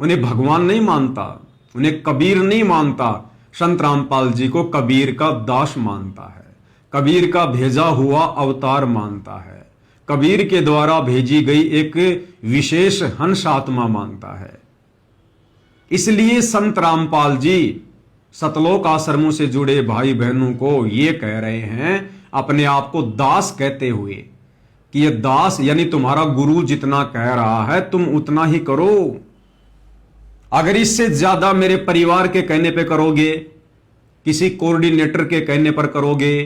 उन्हें भगवान नहीं मानता, उन्हें कबीर नहीं मानता, संत रामपाल जी को कबीर का दास मानता है, कबीर का भेजा हुआ अवतार मानता है, कबीर के द्वारा भेजी गई एक विशेष हंस आत्मा मानता है। इसलिए संत रामपाल जी सतलोक आश्रमों से जुड़े भाई बहनों को ये कह रहे हैं, अपने आप को दास कहते हुए, कि ये दास यानी तुम्हारा गुरु जितना कह रहा है तुम उतना ही करो। अगर इससे ज्यादा मेरे परिवार के कहने पे करोगे, किसी कोऑर्डिनेटर के कहने पर करोगे,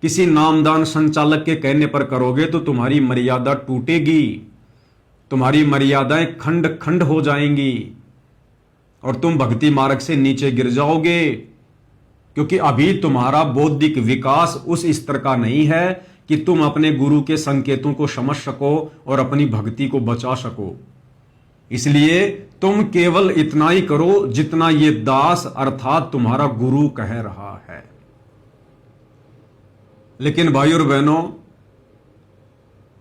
किसी नामदान संचालक के कहने पर करोगे तो तुम्हारी मर्यादा टूटेगी, तुम्हारी मर्यादाएं खंड खंड हो जाएंगी और तुम भक्ति मार्ग से नीचे गिर जाओगे, क्योंकि अभी तुम्हारा बौद्धिक विकास उस स्तर का नहीं है कि तुम अपने गुरु के संकेतों को समझ सको और अपनी भक्ति को बचा सको। इसलिए तुम केवल इतना ही करो जितना ये दास अर्थात तुम्हारा गुरु कह रहा है। लेकिन भाई और बहनों,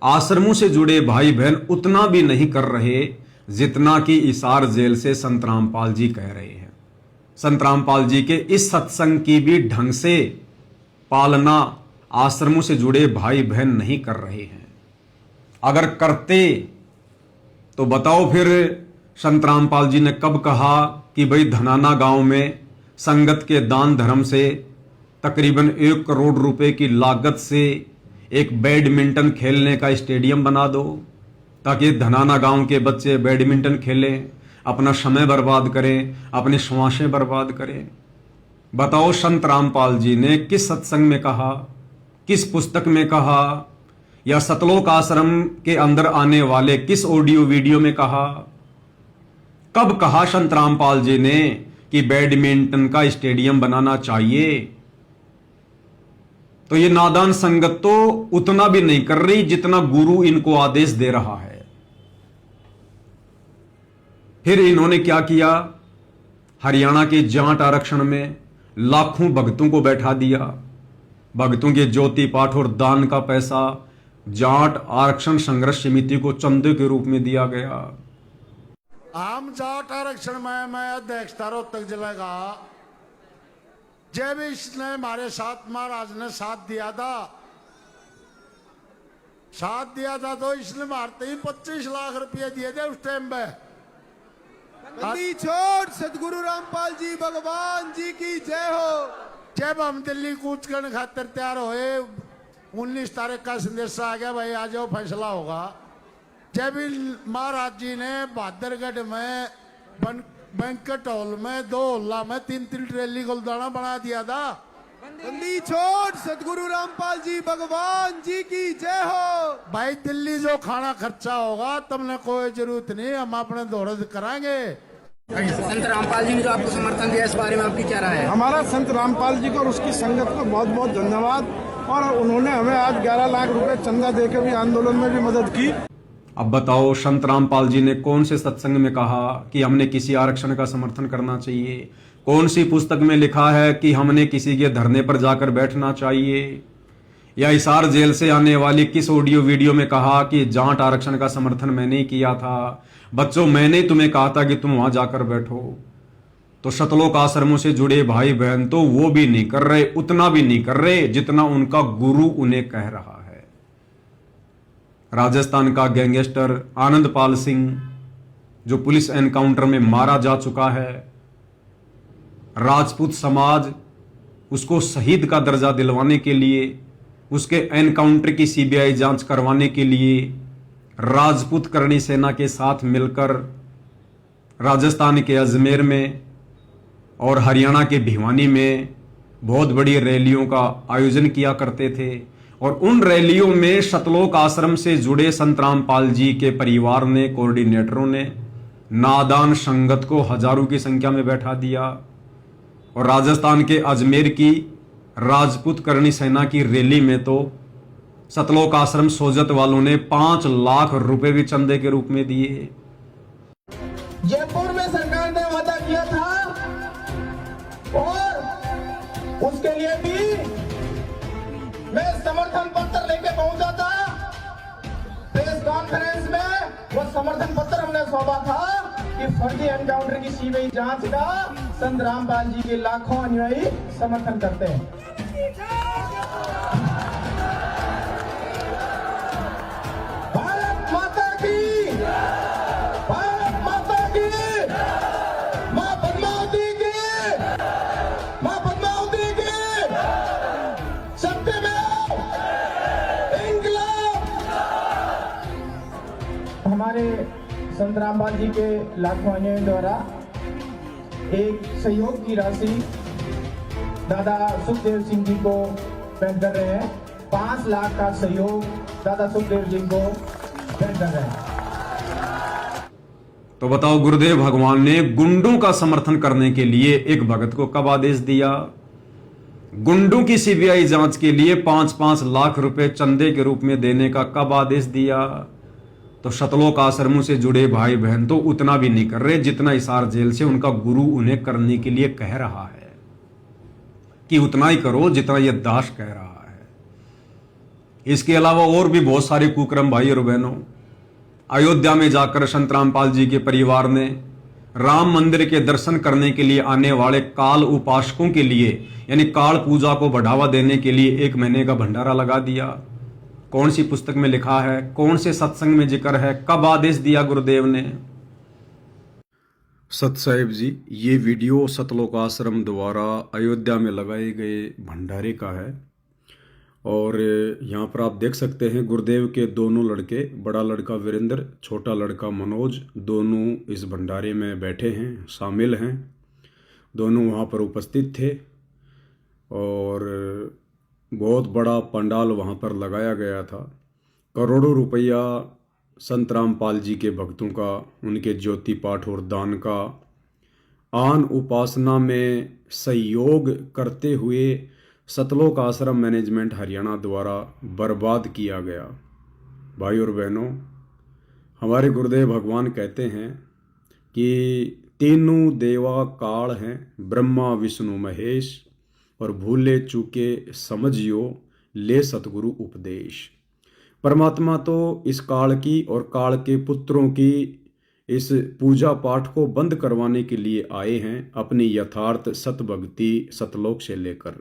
आश्रमों से जुड़े भाई बहन उतना भी नहीं कर रहे जितना कि इसार जेल से संत रामपाल जी कह रहे हैं। संत रामपाल जी के इस सत्संग की भी ढंग से पालना आश्रमों से जुड़े भाई बहन नहीं कर रहे हैं। अगर करते तो बताओ फिर संत रामपाल जी ने कब कहा कि भाई धनाना गांव में संगत के दान धर्म से तकरीबन 1 करोड़ रुपए की लागत से एक बैडमिंटन खेलने का स्टेडियम बना दो, ताकि धनाना गांव के बच्चे बैडमिंटन खेलें, अपना समय बर्बाद करें, अपने श्वासें बर्बाद करें। बताओ संत रामपाल जी ने किस सत्संग में कहा, किस पुस्तक में कहा, या सतलोक आश्रम के अंदर आने वाले किस ऑडियो वीडियो में कहा? कब कहा संत रामपाल जी ने कि बैडमिंटन का स्टेडियम बनाना चाहिए? तो ये नादान संगत तो उतना भी नहीं कर रही जितना गुरु इनको आदेश दे रहा है। फिर इन्होंने क्या किया? हरियाणा के जाट आरक्षण में लाखों भक्तों को बैठा दिया। भक्तों के ज्योति पाठ और दान का पैसा जाट आरक्षण संघर्ष समिति को चंदे के रूप में दिया गया। आम जाट आरक्षण में मैं अध्यक्षता रोहतक जिले का, जब इसने हमारे साथ महाराज ने साथ दिया था तो इसने मारते ही 25 लाख रुपए दिए थे उस टाइम पे। गद्दी छोड़ सदगुरु रामपाल जी भगवान जी की जय हो। जब हम दिल्ली कूच करने खातिर तैयार हुए, 19 तारीख का संदेश आ गया, भाई आ जाओ फैसला होगा। जब महाराज जी ने बहादुरगढ़ में बैंकेट हॉल में 2 हॉल में 3-3 ट्रेली गुलदाना बना दिया था। गद्दी छोड़ सदगुरु रामपाल जी भगवान जी की जय हो। भाई दिल्ली जो खाना खर्चा होगा तुमने कोई जरूरत नहीं, हम अपने दौड़ कराएंगे। संत रामपाल जी ने जो आपको समर्थन दिया, इस बारे में आपकी क्या राय है? हमारा संत रामपाल जी को और उसकी संगत को बहुत बहुत धन्यवाद। और उन्होंने हमें आज 11 लाख रुपए चंदा देकर भी आंदोलन में भी मदद की। अब बताओ संत रामपाल जी ने कौन से सत्संग में कहा कि हमने किसी आरक्षण का समर्थन करना चाहिए? कौन सी पुस्तक में लिखा है कि हमने किसी के धरने पर जाकर बैठना चाहिए? या हिसार जेल से आने वाली किस ऑडियो वीडियो में कहा कि जाट आरक्षण का समर्थन मैंने ही किया था? बच्चों, मैंने तुम्हें कहा था कि तुम वहां जाकर बैठो। तो सतलोक आश्रमों से जुड़े भाई बहन तो वो भी नहीं कर रहे, उतना भी नहीं कर रहे जितना उनका गुरु उन्हें कह रहा है। राजस्थान का गैंगस्टर आनंदपाल सिंह जो पुलिस एनकाउंटर में मारा जा चुका है, राजपूत समाज उसको शहीद का दर्जा दिलवाने के लिए, उसके एनकाउंटर की सीबीआई जांच करवाने के लिए राजपूत करणी सेना के साथ मिलकर राजस्थान के अजमेर में और हरियाणा के भिवानी में बहुत बड़ी रैलियों का आयोजन किया करते थे। और उन रैलियों में सतलोक आश्रम से जुड़े संत रामपाल जी के परिवार ने, कोऑर्डिनेटरों ने नादान संगत को हजारों की संख्या में बैठा दिया। और राजस्थान के अजमेर की राजपूत करणी सेना की रैली में तो सतलोक आश्रम सोजत वालों ने 5 लाख रुपए भी चंदे के रूप में दिए। जयपुर में सरकार ने वादा किया था और उसके लिए भी मैं समर्थन पत्र लेके पहुंचा था। प्रेस कॉन्फ्रेंस में वो समर्थन पत्र हमने सौंपा था कि फर्जी एनकाउंटर की सीबीआई जांच का संत रामपाल जी के लाखों अनुयायी समर्थन करते हैं। भारत माता की, भारत माता की, मां पद्मावती की, मां पद्मावती की, सत्य में इंकलाब। हमारे संत रामपाल जी के लाखों अनुयायियों द्वारा एक सहयोग की राशि दादा सुखदेव सिंह जी को भेंट कर रहे हैं। 5 लाख का सहयोग दादा सुखदेव जी को भेंट कर रहे हैं। तो बताओ, गुरुदेव भगवान ने गुंडों का समर्थन करने के लिए एक भगत को कब आदेश दिया? गुंडों की सीबीआई जांच के लिए 5-5 लाख रुपए चंदे के रूप में देने का कब आदेश दिया? तो सतलोक आश्रमों से जुड़े भाई बहन तो उतना भी नहीं कर रहे जितना हिसार जेल से उनका गुरु उन्हें करने के लिए कह रहा है कि उतना ही करो जितना यह दास कह रहा है। इसके अलावा और भी बहुत सारे कुक्रम भाई और बहनों, अयोध्या में जाकर संत रामपाल जी के परिवार ने राम मंदिर के दर्शन करने के लिए आने वाले काल उपासकों के लिए, यानी काल पूजा को बढ़ावा देने के लिए 1 महीने का भंडारा लगा दिया। कौन सी पुस्तक में लिखा है, कौन से सत्संग में जिक्र है, कब आदेश दिया गुरुदेव ने? सत साहिब जी, ये वीडियो सतलोक आश्रम द्वारा अयोध्या में लगाए गए भंडारे का है। और यहाँ पर आप देख सकते हैं गुरुदेव के दोनों लड़के, बड़ा लड़का वीरेंद्र, छोटा लड़का मनोज, दोनों इस भंडारे में बैठे हैं, शामिल हैं। दोनों वहाँ पर उपस्थित थे और बहुत बड़ा पंडाल वहाँ पर लगाया गया था। करोड़ों रुपया संत रामपाल जी के भक्तों का, उनके ज्योति पाठ और दान का आन उपासना में सहयोग करते हुए सतलोक आश्रम मैनेजमेंट हरियाणा द्वारा बर्बाद किया गया। भाई और बहनों, हमारे गुरुदेव भगवान कहते हैं कि तीनों देवा काल हैं, ब्रह्मा विष्णु महेश, और भूले चूके समझियो ले सतगुरु उपदेश। परमात्मा तो इस काल की और काल के पुत्रों की इस पूजा पाठ को बंद करवाने के लिए आए हैं, अपनी यथार्थ सतभक्ति सतलोक से लेकर।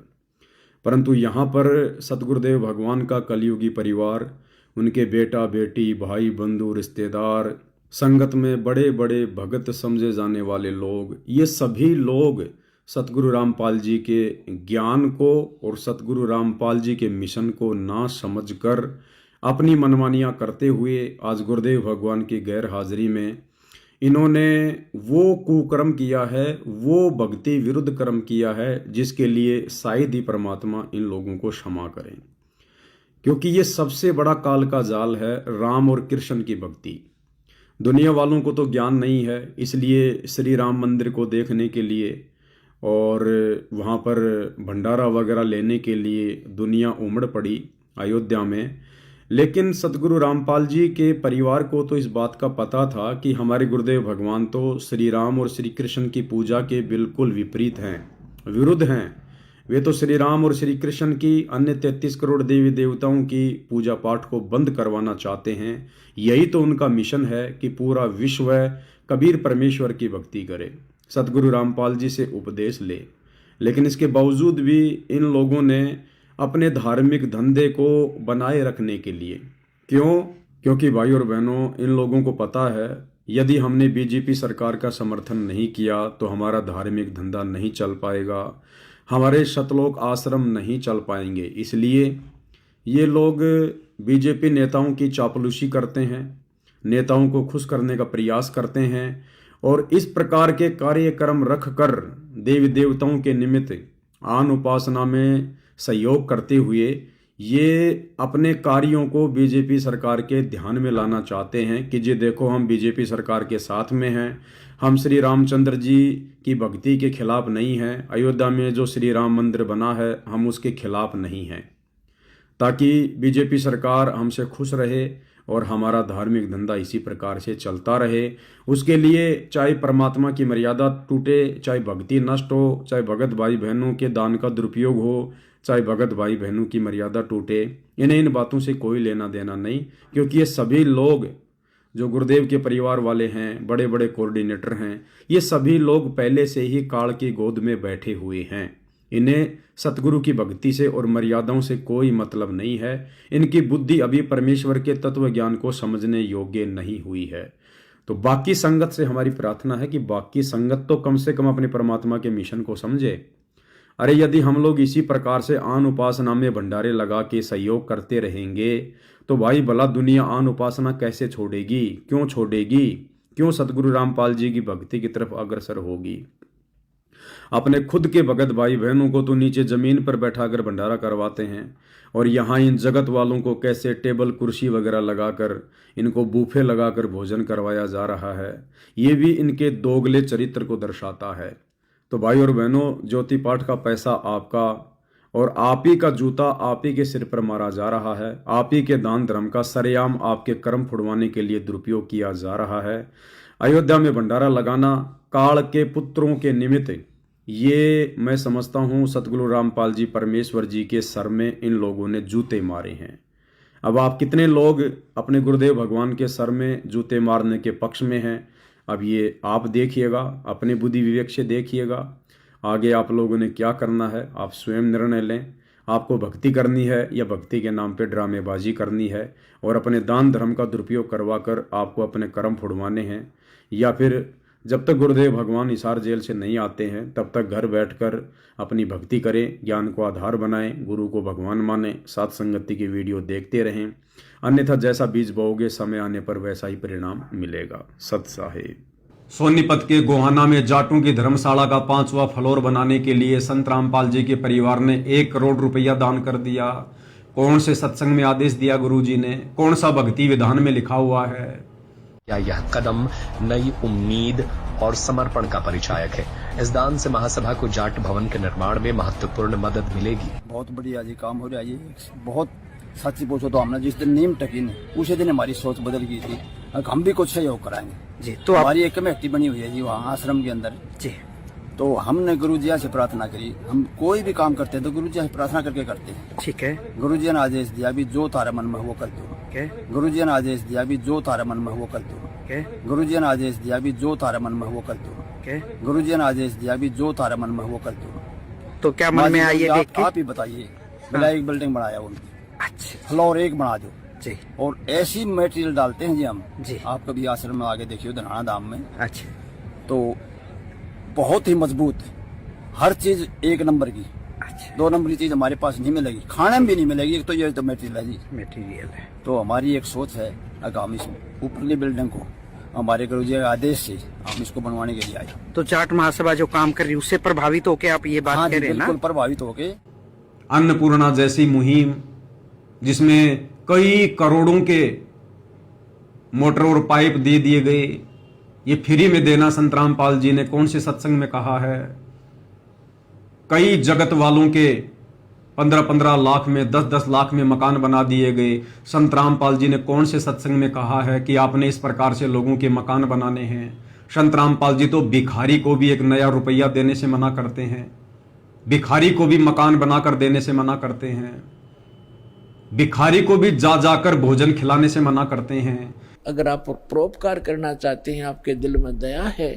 परंतु यहाँ पर सतगुरुदेव भगवान का कलयुगी परिवार, उनके बेटा बेटी, भाई बंधु, रिश्तेदार, संगत में बड़े बड़े भगत समझे जाने वाले लोग, ये सभी लोग सतगुरु रामपाल जी के ज्ञान को और सतगुरु रामपाल जी के मिशन को ना समझकर अपनी मनमानियाँ करते हुए आज गुरुदेव भगवान की गैर हाजिरी में इन्होंने वो कुकर्म किया है, वो भक्ति विरुद्ध कर्म किया है, जिसके लिए शायद ही परमात्मा इन लोगों को क्षमा करें। क्योंकि ये सबसे बड़ा काल का जाल है, राम और कृष्ण की भक्ति। दुनिया वालों को तो ज्ञान नहीं है, इसलिए श्री राम मंदिर को देखने के लिए और वहाँ पर भंडारा वगैरह लेने के लिए दुनिया उमड़ पड़ी अयोध्या में। लेकिन सतगुरु रामपाल जी के परिवार को तो इस बात का पता था कि हमारे गुरुदेव भगवान तो श्री राम और श्री कृष्ण की पूजा के बिल्कुल विपरीत हैं, विरुद्ध हैं। वे तो श्री राम और श्री कृष्ण की अन्य 33 करोड़ देवी देवताओं की पूजा पाठ को बंद करवाना चाहते हैं। यही तो उनका मिशन है कि पूरा विश्व कबीर परमेश्वर की भक्ति करे, सतगुरु रामपाल जी से उपदेश ले। लेकिन इसके बावजूद भी इन लोगों ने अपने धार्मिक धंधे को बनाए रखने के लिए, क्योंकि भाई और बहनों, इन लोगों को पता है यदि हमने बीजेपी सरकार का समर्थन नहीं किया तो हमारा धार्मिक धंधा नहीं चल पाएगा, हमारे सतलोक आश्रम नहीं चल पाएंगे। इसलिए ये लोग बीजेपी नेताओं की चापलूसी करते हैं, नेताओं को खुश करने का प्रयास करते हैं और इस प्रकार के कार्यक्रम रखकर देवी देवताओं के निमित्त आन उपासना में सहयोग करते हुए ये अपने कार्यों को बीजेपी सरकार के ध्यान में लाना चाहते हैं कि जी देखो, हम बीजेपी सरकार के साथ में हैं, हम श्री रामचंद्र जी की भक्ति के खिलाफ नहीं हैं, अयोध्या में जो श्री राम मंदिर बना है हम उसके खिलाफ नहीं हैं, ताकि बीजेपी सरकार हमसे खुश रहे और हमारा धार्मिक धंधा इसी प्रकार से चलता रहे। उसके लिए चाहे परमात्मा की मर्यादा टूटे, चाहे भक्ति नष्ट हो, चाहे भगत भाई बहनों के दान का दुरुपयोग हो, चाहे भगत भाई बहनों की मर्यादा टूटे, इन्हें इन बातों से कोई लेना देना नहीं, क्योंकि ये सभी लोग जो गुरुदेव के परिवार वाले हैं, बड़े बड़े कोऑर्डिनेटर हैं, ये सभी लोग पहले से ही काल की गोद में बैठे हुए हैं। इन्हें सतगुरु की भक्ति से और मर्यादाओं से कोई मतलब नहीं है। इनकी बुद्धि अभी परमेश्वर के तत्व ज्ञान को समझने योग्य नहीं हुई है। तो बाकी संगत से हमारी प्रार्थना है कि बाकी संगत तो कम से कम अपने परमात्मा के मिशन को समझे। अरे यदि हम लोग इसी प्रकार से आन उपासना में भंडारे लगा के सहयोग करते रहेंगे तो भाई भला दुनिया आन उपासना कैसे छोड़ेगी? क्यों छोड़ेगी? क्यों सतगुरु रामपाल जी की भक्ति की तरफ अग्रसर होगी? अपने खुद के भगत भाई बहनों को तो नीचे जमीन पर बैठाकर भंडारा करवाते हैं, और यहाँ इन जगत वालों को कैसे टेबल कुर्सी वगैरह लगाकर, इनको बूफे लगाकर भोजन करवाया जा रहा है। ये भी इनके दोगले चरित्र को दर्शाता है। तो भाई और बहनों, ज्योति पाठ का पैसा आपका और आप ही का जूता आप ही के सिर पर मारा जा रहा है। आप ही के दान धर्म का सरेआम आपके कर्म फुड़वाने के लिए दुरुपयोग किया जा रहा है। अयोध्या में भंडारा लगाना काल के पुत्रों के निमित्त, ये मैं समझता हूँ सतगुरु रामपाल जी परमेश्वर जी के सर में इन लोगों ने जूते मारे हैं। अब आप कितने लोग अपने गुरुदेव भगवान के सर में जूते मारने के पक्ष में हैं, अब ये आप देखिएगा, अपने बुद्धि विवेक से देखिएगा। आगे आप लोगों ने क्या करना है आप स्वयं निर्णय लें। आपको भक्ति करनी है या भक्ति के नाम पे ड्रामेबाजी करनी है और अपने दान धर्म का दुरुपयोग करवाकर आपको अपने कर्म फुड़वाने हैं, या फिर जब तक गुरुदेव भगवान हिसार जेल से नहीं आते हैं तब तक घर बैठकर अपनी भक्ति करें, ज्ञान को आधार बनाएं, गुरु को भगवान मानें, साथ संगति की वीडियो देखते रहें। अन्यथा जैसा बीज बोओगे समय आने पर वैसा ही परिणाम मिलेगा। सत साहेब। सोनीपत के गोहाना में जाटों की धर्मशाला का 5वां फ्लोर बनाने के लिए संत रामपाल जी के परिवार ने 1 करोड़ रुपया दान कर दिया। कौन से सत्संग में आदेश दिया गुरु जी ने? कौन सा भक्ति विधान में लिखा हुआ है? क्या यह कदम नई उम्मीद और समर्पण का परिचायक है? इस दान से महासभा को जाट भवन के निर्माण में महत्वपूर्ण मदद मिलेगी। बहुत बढ़िया जी काम हो रहा है। ये बहुत सच्ची पूछो तो हमने जिस दिन नीम टकी ने उसी दिन हमारी सोच बदल गई थी, हम भी कुछ सहयोग कराएंगे जी। तो हमारी एक कमेटी बनी हुई है जी वहाँ आश्रम के अंदर जी। तो हमने गुरु जी से प्रार्थना करी, हम कोई भी काम करते हैं तो गुरु जी से प्रार्थना करके करते हैं। ठीक है। गुरु जी ने आदेश दिया भी जो तारा मन में वो कर दो। गुरु जी ने आदेश दिया भी जो तारा मन में वो कर दो। गुरु जी ने आदेश दिया भी जो तारा मन में वो कर दो। गुरु जी ने आदेश दिया भी जो तारा मन में वो कर दो। तो क्या मन में आइए आप ही बताइए। भला एक बिल्डिंग बनाया उनकी, अच्छा फ्लोर 1 बना दो जी। और ऐसी मटेरियल डालते हैं जी हम जी। आप कभी आश्रम में आगे देखिए धनाना धाम में, अच्छा तो बहुत ही मजबूत, हर चीज 1 नंबर की। अच्छा 2 नंबर की चीज हमारे पास नहीं मिलेगी, खाने में भी नहीं मिलेगी। एक तो ये तो मटेरियल है जी, मटेरियल है। तो हमारी एक सोच है आगामी ऊपरली बिल्डिंग को हमारे गुरु जी के आदेश से हम इसको बनवाने के लिए आए। तो जाट महासभा जो काम कर रही है उससे प्रभावित होके आप ये बात कह रहे हैं ना? बिल्कुल प्रभावित होके। अन्नपूर्णा जैसी मुहिम जिसमें कई करोड़ों के मोटर और पाइप दे दिए गए, ये फ्री में देना संत रामपाल जी ने कौन से सत्संग में कहा है? कई जगत वालों के 15-15 लाख में 10-10 लाख में मकान बना दिए गए। संत रामपाल जी ने कौन से सत्संग में कहा है कि आपने इस प्रकार से लोगों के मकान बनाने हैं? संत रामपाल जी तो भिखारी को भी 1 नया रुपया देने से मना करते हैं, भिखारी को भी मकान बनाकर देने से मना करते हैं, भिखारी को भी जा जाकर भोजन खिलाने से मना करते हैं। अगर आप परोपकार करना चाहते हैं, आपके दिल में दया है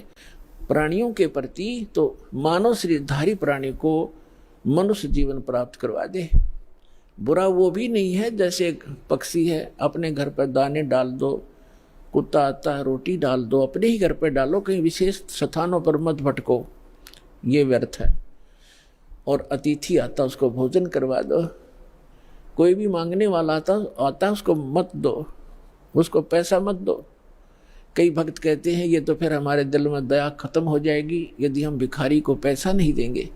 प्राणियों के प्रति, तो मानव शरीरधारी प्राणी को मनुष्य जीवन प्राप्त करवा दे। बुरा वो भी नहीं है जैसे एक पक्षी है, अपने घर पर दाने डाल दो, कुत्ता आता है रोटी डाल दो, अपने ही घर पर डालो, कहीं विशेष स्थानों पर मत भटको, ये व्यर्थ है। और अतिथि आता उसको भोजन करवा दो, कोई भी मांगने वाला आता उसको मत दो, उसको पैसा मत दो, कई भक्त कहते हैं ये तो फिर हमारे दिल में दया खत्म हो जाएगी यदि हम भिखारी को पैसा नहीं देंगे।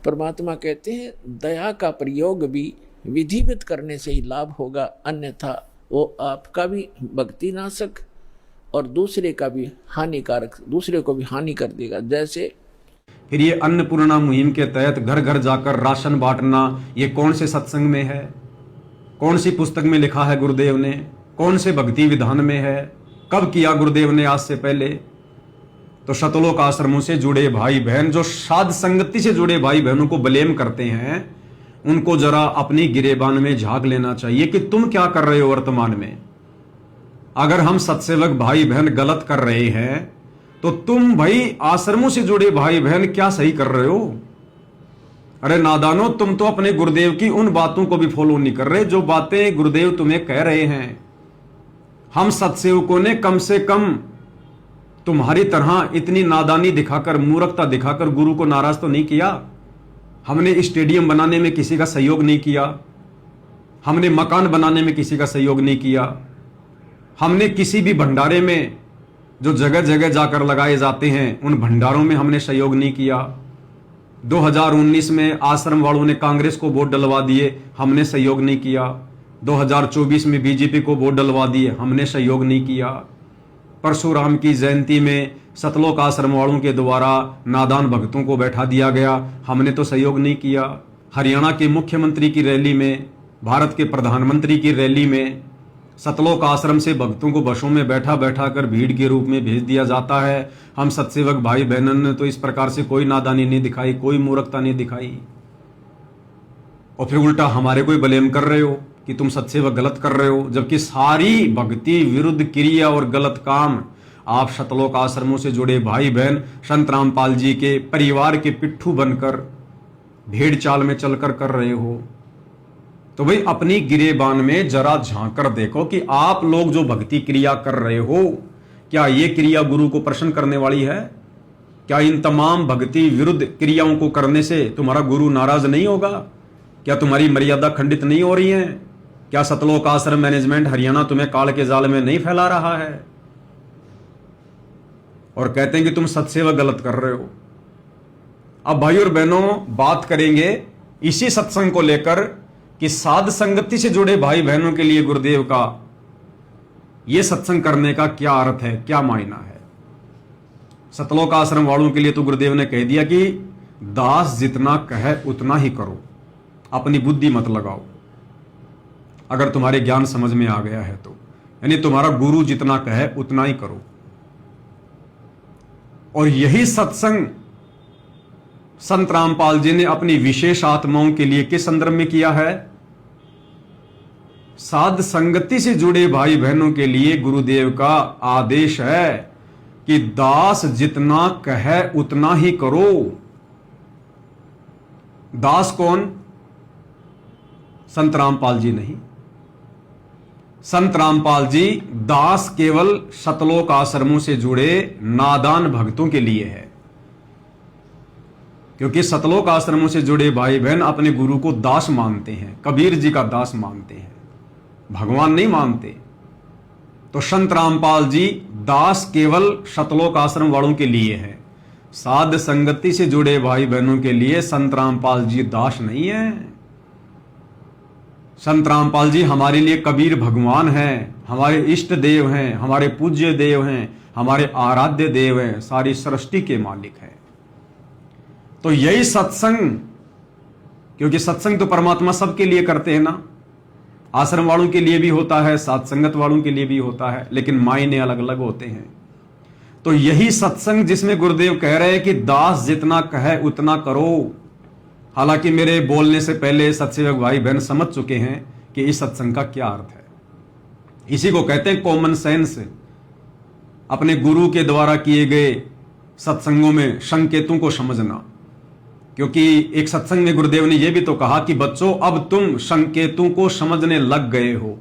परमात्मा कहते हैं दया का प्रयोग भी विधिवत करने से ही लाभ होगा, अन्यथा वो आपका भी भक्ति नाशक और दूसरे का भी हानिकारक, दूसरे को भी हानि कर देगा। जैसे फिर ये अन्नपूर्णा मुहिम के तहत घर घर जाकर राशन बांटना, ये कौन से सत्संग में है, कौन सी पुस्तक में लिखा है गुरुदेव ने, कौन से भक्ति विधान में है, कब किया गुरुदेव ने आज से पहले? तो शतलोक आश्रमों से जुड़े भाई बहन, जो साध संगति से जुड़े भाई बहनों को ब्लेम करते हैं, उनको जरा अपनी गिरेबान में झांक लेना चाहिए कि तुम क्या कर रहे हो वर्तमान में। अगर हम सत्सेवक भाई बहन गलत कर रहे हैं तो तुम भाई आश्रमों से जुड़े भाई बहन क्या सही कर रहे हो? अरे नादानो, तुम तो अपने गुरुदेव की उन बातों को भी फॉलो नहीं कर रहे जो बातें गुरुदेव तुम्हें कह रहे हैं। हम सत्सेवकों ने कम से कम तुम्हारी तरह इतनी नादानी दिखाकर, मूर्खता दिखाकर गुरु को नाराज तो नहीं किया। हमने स्टेडियम बनाने में किसी का सहयोग नहीं किया, हमने मकान बनाने में किसी का सहयोग नहीं किया, हमने किसी भी भंडारे में जो जगह जगह जाकर लगाए जाते हैं उन भंडारों में हमने सहयोग नहीं किया। 2019 में आश्रम वालों ने कांग्रेस को वोट डलवा दिए, हमने सहयोग नहीं किया। 2024 में बीजेपी को वोट डलवा दिए, हमने सहयोग नहीं किया। परशुराम की जयंती में सतलोक आश्रम वालों के द्वारा नादान भक्तों को बैठा दिया गया, हमने तो सहयोग नहीं किया। हरियाणा के मुख्यमंत्री की रैली में, भारत के प्रधानमंत्री की रैली में सतलोक आश्रम से भक्तों को बसों में बैठा बैठा कर भीड़ के रूप में भेज दिया जाता है। हम सत्सेवक भाई बहनों ने तो इस प्रकार से कोई नादानी नहीं दिखाई, कोई मूर्खता नहीं दिखाई, और फिर उल्टा हमारे को ब्लेम कर रहे हो कि तुम सत्सेवक गलत कर रहे हो, जबकि सारी भक्ति विरुद्ध क्रिया और गलत काम आप सतलोक आश्रमों से जुड़े भाई बहन संत रामपाल जी के परिवार के पिट्ठू बनकर भेड़ चाल में चलकर कर रहे हो। तो भाई अपनी गिरेबान में जरा झांक कर देखो कि आप लोग जो भक्ति क्रिया कर रहे हो, क्या ये क्रिया गुरु को प्रसन्न करने वाली है? क्या इन तमाम भक्ति विरुद्ध क्रियाओं को करने से तुम्हारा गुरु नाराज नहीं होगा? क्या तुम्हारी मर्यादा खंडित नहीं हो रही है? क्या सतलोक आश्रम मैनेजमेंट हरियाणा तुम्हें काल के जाल में नहीं फैला रहा है और कहते हैं कि तुम सत्सेवा गलत कर रहे हो? अब भाई और बहनों, बात करेंगे इसी सत्संग को लेकर कि साध संगति से जुड़े भाई बहनों के लिए गुरुदेव का यह सत्संग करने का क्या अर्थ है, क्या मायना है। सतलोक आश्रम वालों के लिए तो गुरुदेव ने कह दिया कि दास जितना कहे उतना ही करो, अपनी बुद्धि मत लगाओ। अगर तुम्हारे ज्ञान समझ में आ गया है तो, यानी तुम्हारा गुरु जितना कहे उतना ही करो। और यही सत्संग संत रामपाल जी ने अपनी विशेष आत्माओं के लिए किस संदर्भ में किया है? साध संगति से जुड़े भाई बहनों के लिए गुरुदेव का आदेश है कि दास जितना कहे उतना ही करो। दास कौन? संत रामपाल जी नहीं। संत रामपाल जी दास केवल सतलोक आश्रमों से जुड़े नादान भक्तों के लिए है, क्योंकि सतलोक आश्रमों से जुड़े भाई बहन अपने गुरु को दास मानते हैं, कबीर जी का दास मानते हैं, भगवान नहीं मानते। तो संत रामपाल जी दास केवल सतलोक आश्रम वालों के लिए है। साध संगति से जुड़े भाई बहनों के लिए संत रामपाल जी दास नहीं है। संत रामपाल जी हमारे लिए कबीर भगवान हैं, हमारे इष्ट देव हैं, हमारे पूज्य देव हैं, हमारे आराध्य देव हैं, सारी सृष्टि के मालिक हैं। तो यही सत्संग, क्योंकि सत्संग तो परमात्मा सबके लिए करते हैं ना, आश्रम वालों के लिए भी होता है, साथ संगत वालों के लिए भी होता है, लेकिन मायने अलग अलग होते हैं। तो यही सत्संग जिसमें गुरुदेव कह रहे हैं कि दास जितना कहे उतना करो। हालांकि मेरे बोलने से पहले सत्सेवक भाई बहन समझ चुके हैं कि इस सत्संग का क्या अर्थ है। इसी को कहते हैं कॉमन सेंस। अपने गुरु के द्वारा किए गए सत्संगों में संकेतों को समझना, क्योंकि एक सत्संग में गुरुदेव ने यह भी तो कहा कि बच्चों अब तुम संकेतों को समझने लग गए हो।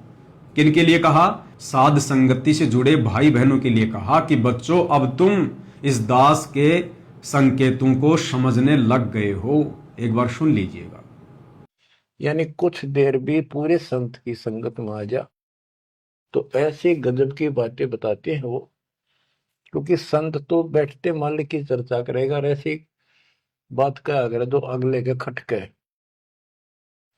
किनके लिए कहा? साध संगति से जुड़े भाई बहनों के लिए कहा कि बच्चों अब तुम इस दास के संकेतों को समझने लग गए हो। एक बार सुन लीजिएगा। यानी कुछ देर भी पूरे संत की संगत में आ जा तो ऐसे गजब की बातें बताते हैं वो क्योंकि संत तो बैठते मालिक की चर्चा करेगा, और ऐसी बात का अगर जो अगले के खटके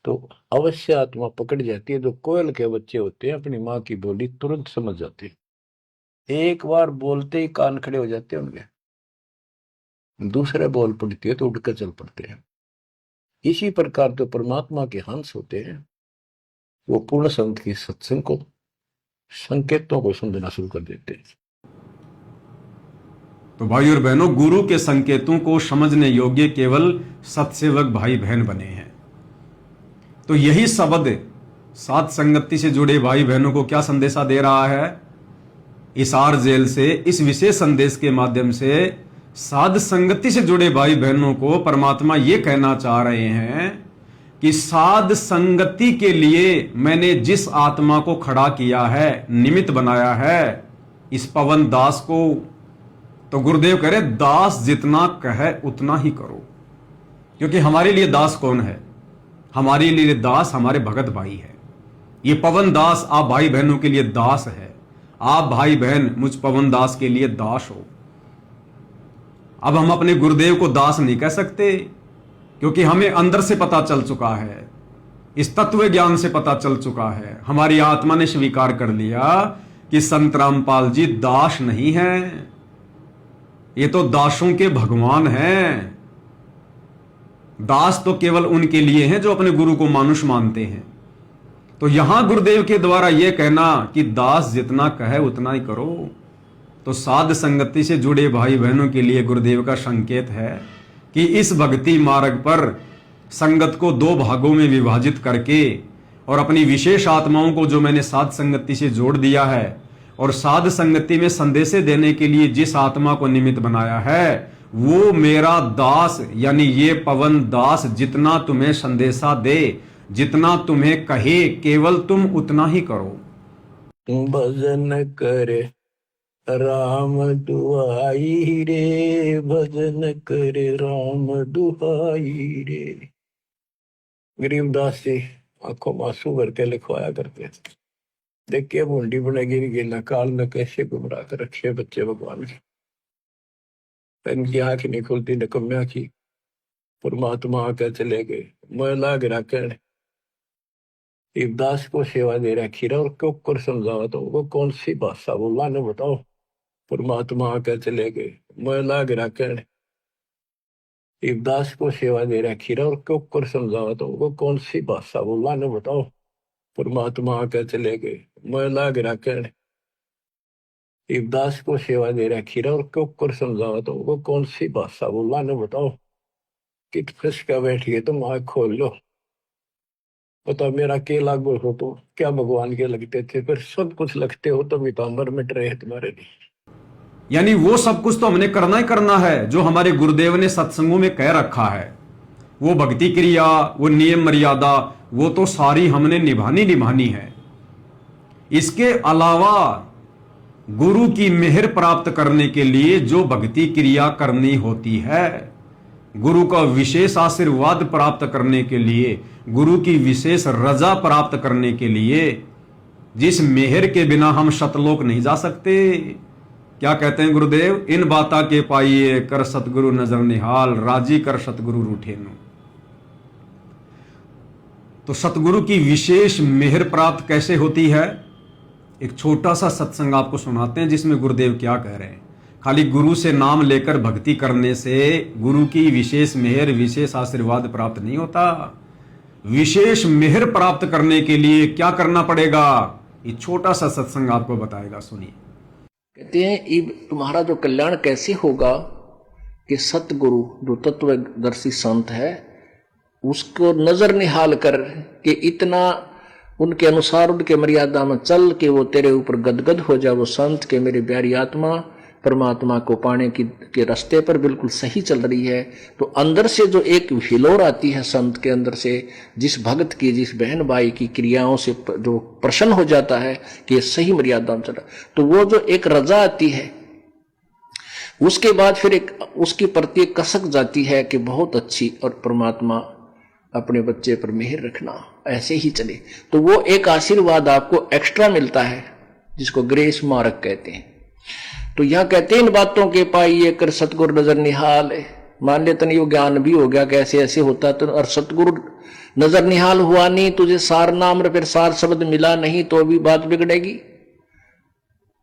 तो अवश्य आत्मा पकड़ जाती है। जो कोयल के बच्चे होते हैं अपनी माँ की बोली तुरंत समझ जाते हैं, एक बार बोलते ही कान खड़े हो जाते हैं उनके, दूसरे बोल पड़ती है तो उड़कर चल पड़ते हैं। इसी प्रकार जो परमात्मा के हंस होते हैं वो पूर्ण संत की सत्संग को, संकेतों को समझना शुरू कर देते हैं। तो भाई और बहनों, गुरु के संकेतों को समझने योग्य केवल सत्सेवक भाई बहन बने हैं। तो यही शब्द साध संगति से जुड़े भाई बहनों को क्या संदेशा दे रहा है? इसार जेल से इस विशेष संदेश के माध्यम से साध संगति से जुड़े भाई बहनों को परमात्मा ये कहना चाह रहे हैं कि साध संगति के लिए मैंने जिस आत्मा को खड़ा किया है, निमित्त बनाया है, इस पवन दास को, तो गुरुदेव कह रहे दास जितना कहे उतना ही करो। क्योंकि हमारे लिए दास कौन है? हमारे लिए दास हमारे भगत भाई है। ये पवन दास आप भाई बहनों के लिए दास है, आप भाई बहन मुझ पवन दास के लिए दास हो। अब हम अपने गुरुदेव को दास नहीं कह सकते, क्योंकि हमें अंदर से पता चल चुका है, इस तत्व ज्ञान से पता चल चुका है, हमारी आत्मा ने स्वीकार कर लिया कि संत रामपाल जी दास नहीं हैं, ये तो दासों के भगवान हैं। दास तो केवल उनके लिए हैं जो अपने गुरु को मानुष मानते हैं। तो यहां गुरुदेव के द्वारा यह कहना कि दास जितना कहे उतना ही करो, तो साध संगति से जुड़े भाई बहनों के लिए गुरुदेव का संकेत है कि इस भक्ति मार्ग पर संगत को दो भागों में विभाजित करके और अपनी विशेष आत्माओं को जो मैंने साध संगति से जोड़ दिया है और साध संगति में संदेशे देने के लिए जिस आत्मा को निमित्त बनाया है, वो मेरा दास यानी ये पवन दास जितना तुम्हें संदेशा दे, जितना तुम्हें कहे, केवल तुम उतना ही करो। भजन करे राम दुहाई रे, भजन करे राम दुहाई रे। गरीबदास जी आंखों में आंसू भर के लिखवाया करते, देखिए बूंदी बने गिर गिला काल में कैसे गुमराह कर रखे बच्चे भगवान के। इनकी आंख नहीं खुलती निकम्या की, परमात्मा आकर चले गए मैं लाग रखने। इब्दास को सेवा दे रखी रहा और क्यों कर समझावा तो वो कौन सी भाषा बोला ने बताओ। परमात्मा आकर चले गए मैं लाग रखने। इब्दास को सेवा दे रखी रहा और क्यों कर समझावा तो वो कौन सी भाषा बोला ने बताओ। परमात्मा आकर चले गए मैं लाग रखने। इब्दास को सेवा दे रखी रहा और क्यों कर समझावा तो वो कौन सी भाषा बोला ने बताओ। कित फंसका बैठिए तुम आँख खोल लो, पता मेरा के लागू हो तो क्या भगवान के लगते थे, फिर सब कुछ लगते हो तो मितांबर मिट रहे हैं तुम्हारे लिए। यानी वो सब कुछ तो हमने करना ही करना है जो हमारे गुरुदेव ने सत्संगों में कह रखा है। वो भक्ति क्रिया, वो नियम मर्यादा, वो तो सारी हमने निभानी है। इसके अलावा गुरु की मेहर प्राप्त करने के लिए जो भक्ति क्रिया करनी होती है, गुरु का विशेष आशीर्वाद प्राप्त करने के लिए, गुरु की विशेष रजा प्राप्त करने के लिए, जिस मेहर के बिना हम शतलोक नहीं जा सकते। क्या कहते हैं गुरुदेव? इन बाता के पाइए कर सतगुरु नजर निहाल, राजी कर सतगुरु रूठेनु। तो सतगुरु की विशेष मेहर प्राप्त कैसे होती है? एक छोटा सा सत्संग आपको सुनाते हैं जिसमें गुरुदेव क्या कह रहे हैं। खाली गुरु से नाम लेकर भक्ति करने से गुरु की विशेष मेहर, विशेष आशीर्वाद प्राप्त नहीं होता। विशेष मेहर प्राप्त करने के लिए क्या करना पड़ेगा, ये छोटा सा सत्संग आपको बताएगा, सुनिए। कहते हैं तुम्हारा जो कल्याण कैसे होगा कि सतगुरु जो तत्वदर्शी संत है उसको नजर निहाल कर के इतना उनके अनुसार उनके मर्यादा में चल के वो तेरे ऊपर गदगद हो जाए। वो संत के मेरी प्यारी आत्मा परमात्मा को पाने के रास्ते पर बिल्कुल सही चल रही है। तो अंदर से जो एक हिलोर आती है संत के अंदर से, जिस भक्त की, जिस बहन भाई की क्रियाओं से जो प्रसन्न हो जाता है कि ये सही मर्यादा में चला, तो वो जो एक रजा आती है उसके बाद फिर एक उसकी प्रति एक कसक जाती है कि बहुत अच्छी, और परमात्मा अपने बच्चे पर मेहर रखना, ऐसे ही चले। तो वो एक आशीर्वाद आपको एक्स्ट्रा मिलता है जिसको ग्रेस मार्क कहते हैं। तो यहां कहते हैं इन बातों के पाइए कर सतगुरु नजर निहाल है। मान ले तन यो ज्ञान भी हो गया कैसे ऐसे होता तो, और सतगुरु नजर निहाल हुआ नहीं, तुझे सार नाम और फिर सार शब्द मिला नहीं तो भी बात बिगड़ेगी।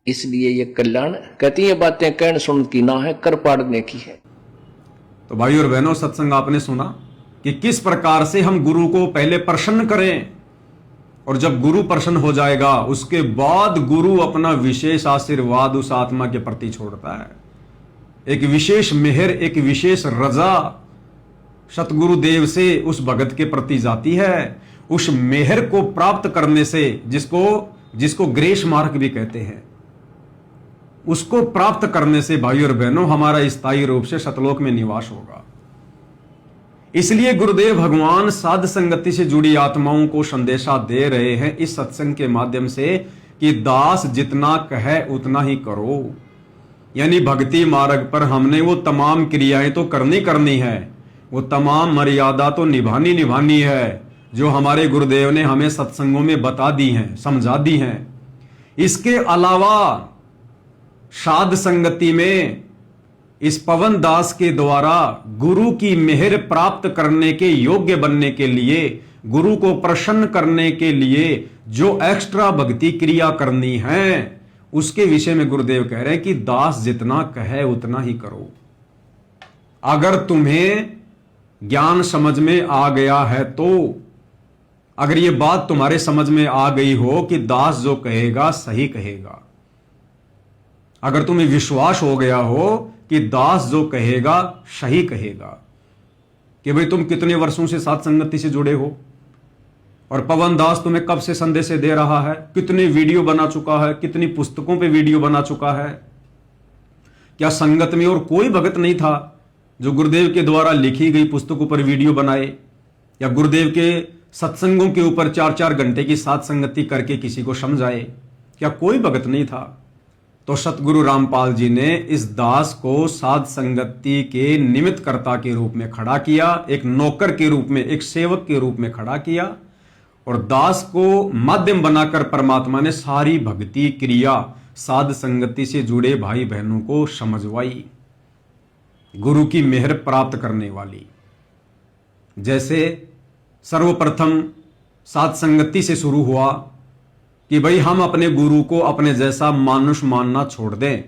इसलिए ये कल्याण कहती है बातें कहन सुन की ना है, कर पाड़ने की है। तो भाई और बहनों, सत्संग आपने सुना कि किस प्रकार से हम गुरु को पहले प्रसन्न करें, और जब गुरु प्रसन्न हो जाएगा उसके बाद गुरु अपना विशेष आशीर्वाद उस आत्मा के प्रति छोड़ता है। एक विशेष मेहर, एक विशेष रजा सतगुरु देव से उस भगत के प्रति जाती है। उस मेहर को प्राप्त करने से, जिसको ग्रेस मार्क भी कहते हैं, उसको प्राप्त करने से भाई और बहनों हमारा स्थायी रूप से सतलोक में निवास होगा। इसलिए गुरुदेव भगवान साध संगति से जुड़ी आत्माओं को संदेशा दे रहे हैं इस सत्संग के माध्यम से कि दास जितना कहे उतना ही करो। यानी भक्ति मार्ग पर हमने वो तमाम क्रियाएं तो करनी है, वो तमाम मर्यादा तो निभानी है जो हमारे गुरुदेव ने हमें सत्संगों में बता दी हैं, समझा दी हैं। इसके अलावा साध संगति में इस पवन दास के द्वारा गुरु की मेहर प्राप्त करने के योग्य बनने के लिए, गुरु को प्रसन्न करने के लिए जो एक्स्ट्रा भक्ति क्रिया करनी है, उसके विषय में गुरुदेव कह रहे हैं कि दास जितना कहे उतना ही करो। अगर तुम्हें ज्ञान समझ में आ गया है तो, अगर ये बात तुम्हारे समझ में आ गई हो कि दास जो कहेगा सही कहेगा, अगर तुम्हें विश्वास हो गया हो कि दास जो कहेगा सही कहेगा, कि भाई तुम कितने वर्षों से साथ संगति से जुड़े हो और पवन दास तुम्हें कब से संदेश दे रहा है, कितने वीडियो बना चुका है, कितनी पुस्तकों पे वीडियो बना चुका है। क्या संगत में और कोई भगत नहीं था जो गुरुदेव के द्वारा लिखी गई पुस्तकों पर वीडियो बनाए, या गुरुदेव के सत्संगों के ऊपर 4-4 घंटे की साथ संगति करके किसी को समझाए? क्या कोई भगत नहीं था? तो सतगुरु रामपाल जी ने इस दास को साध संगति के निमित्त कर्ता के रूप में खड़ा किया, एक नौकर के रूप में, एक सेवक के रूप में खड़ा किया, और दास को माध्यम बनाकर परमात्मा ने सारी भक्ति क्रिया साध संगति से जुड़े भाई बहनों को समझवाई, गुरु की मेहर प्राप्त करने वाली। जैसे सर्वप्रथम साध संगति से शुरू हुआ कि भाई हम अपने गुरु को अपने जैसा मानुष मानना छोड़ दें।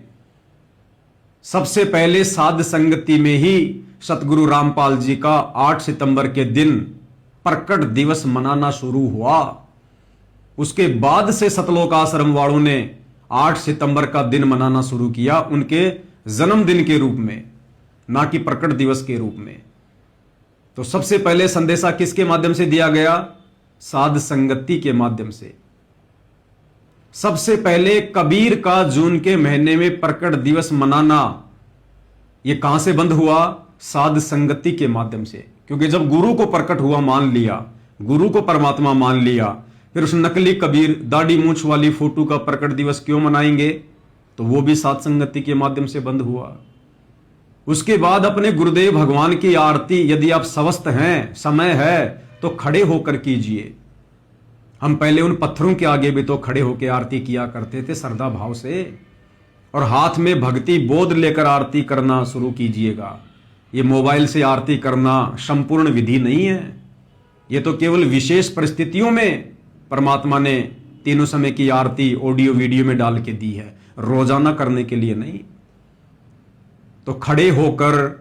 सबसे पहले साध संगति में ही सतगुरु रामपाल जी का 8 सितंबर के दिन प्रकट दिवस मनाना शुरू हुआ। उसके बाद से सतलोक आश्रम वालों ने 8 सितंबर का दिन मनाना शुरू किया, उनके जन्मदिन के रूप में, ना कि प्रकट दिवस के रूप में। तो सबसे पहले संदेशा किसके माध्यम से दिया गया? साध संगति के माध्यम से। सबसे पहले कबीर का जून के महीने में प्रकट दिवस मनाना, यह कहां से बंद हुआ? साध संगति के माध्यम से। क्योंकि जब गुरु को प्रकट हुआ मान लिया, गुरु को परमात्मा मान लिया, फिर उस नकली कबीर दाढ़ी मूंछ वाली फोटो का प्रकट दिवस क्यों मनाएंगे? तो वो भी साध संगति के माध्यम से बंद हुआ। उसके बाद अपने गुरुदेव भगवान की आरती, यदि आप स्वस्थ हैं, समय है, तो खड़े होकर कीजिए। हम पहले उन पत्थरों के आगे भी तो खड़े होकर आरती किया करते थे श्रद्धा भाव से, और हाथ में भक्ति बोध लेकर आरती करना शुरू कीजिएगा। ये मोबाइल से आरती करना संपूर्ण विधि नहीं है। ये तो केवल विशेष परिस्थितियों में परमात्मा ने तीनों समय की आरती ऑडियो वीडियो में डाल के दी है, रोजाना करने के लिए नहीं। तो खड़े होकर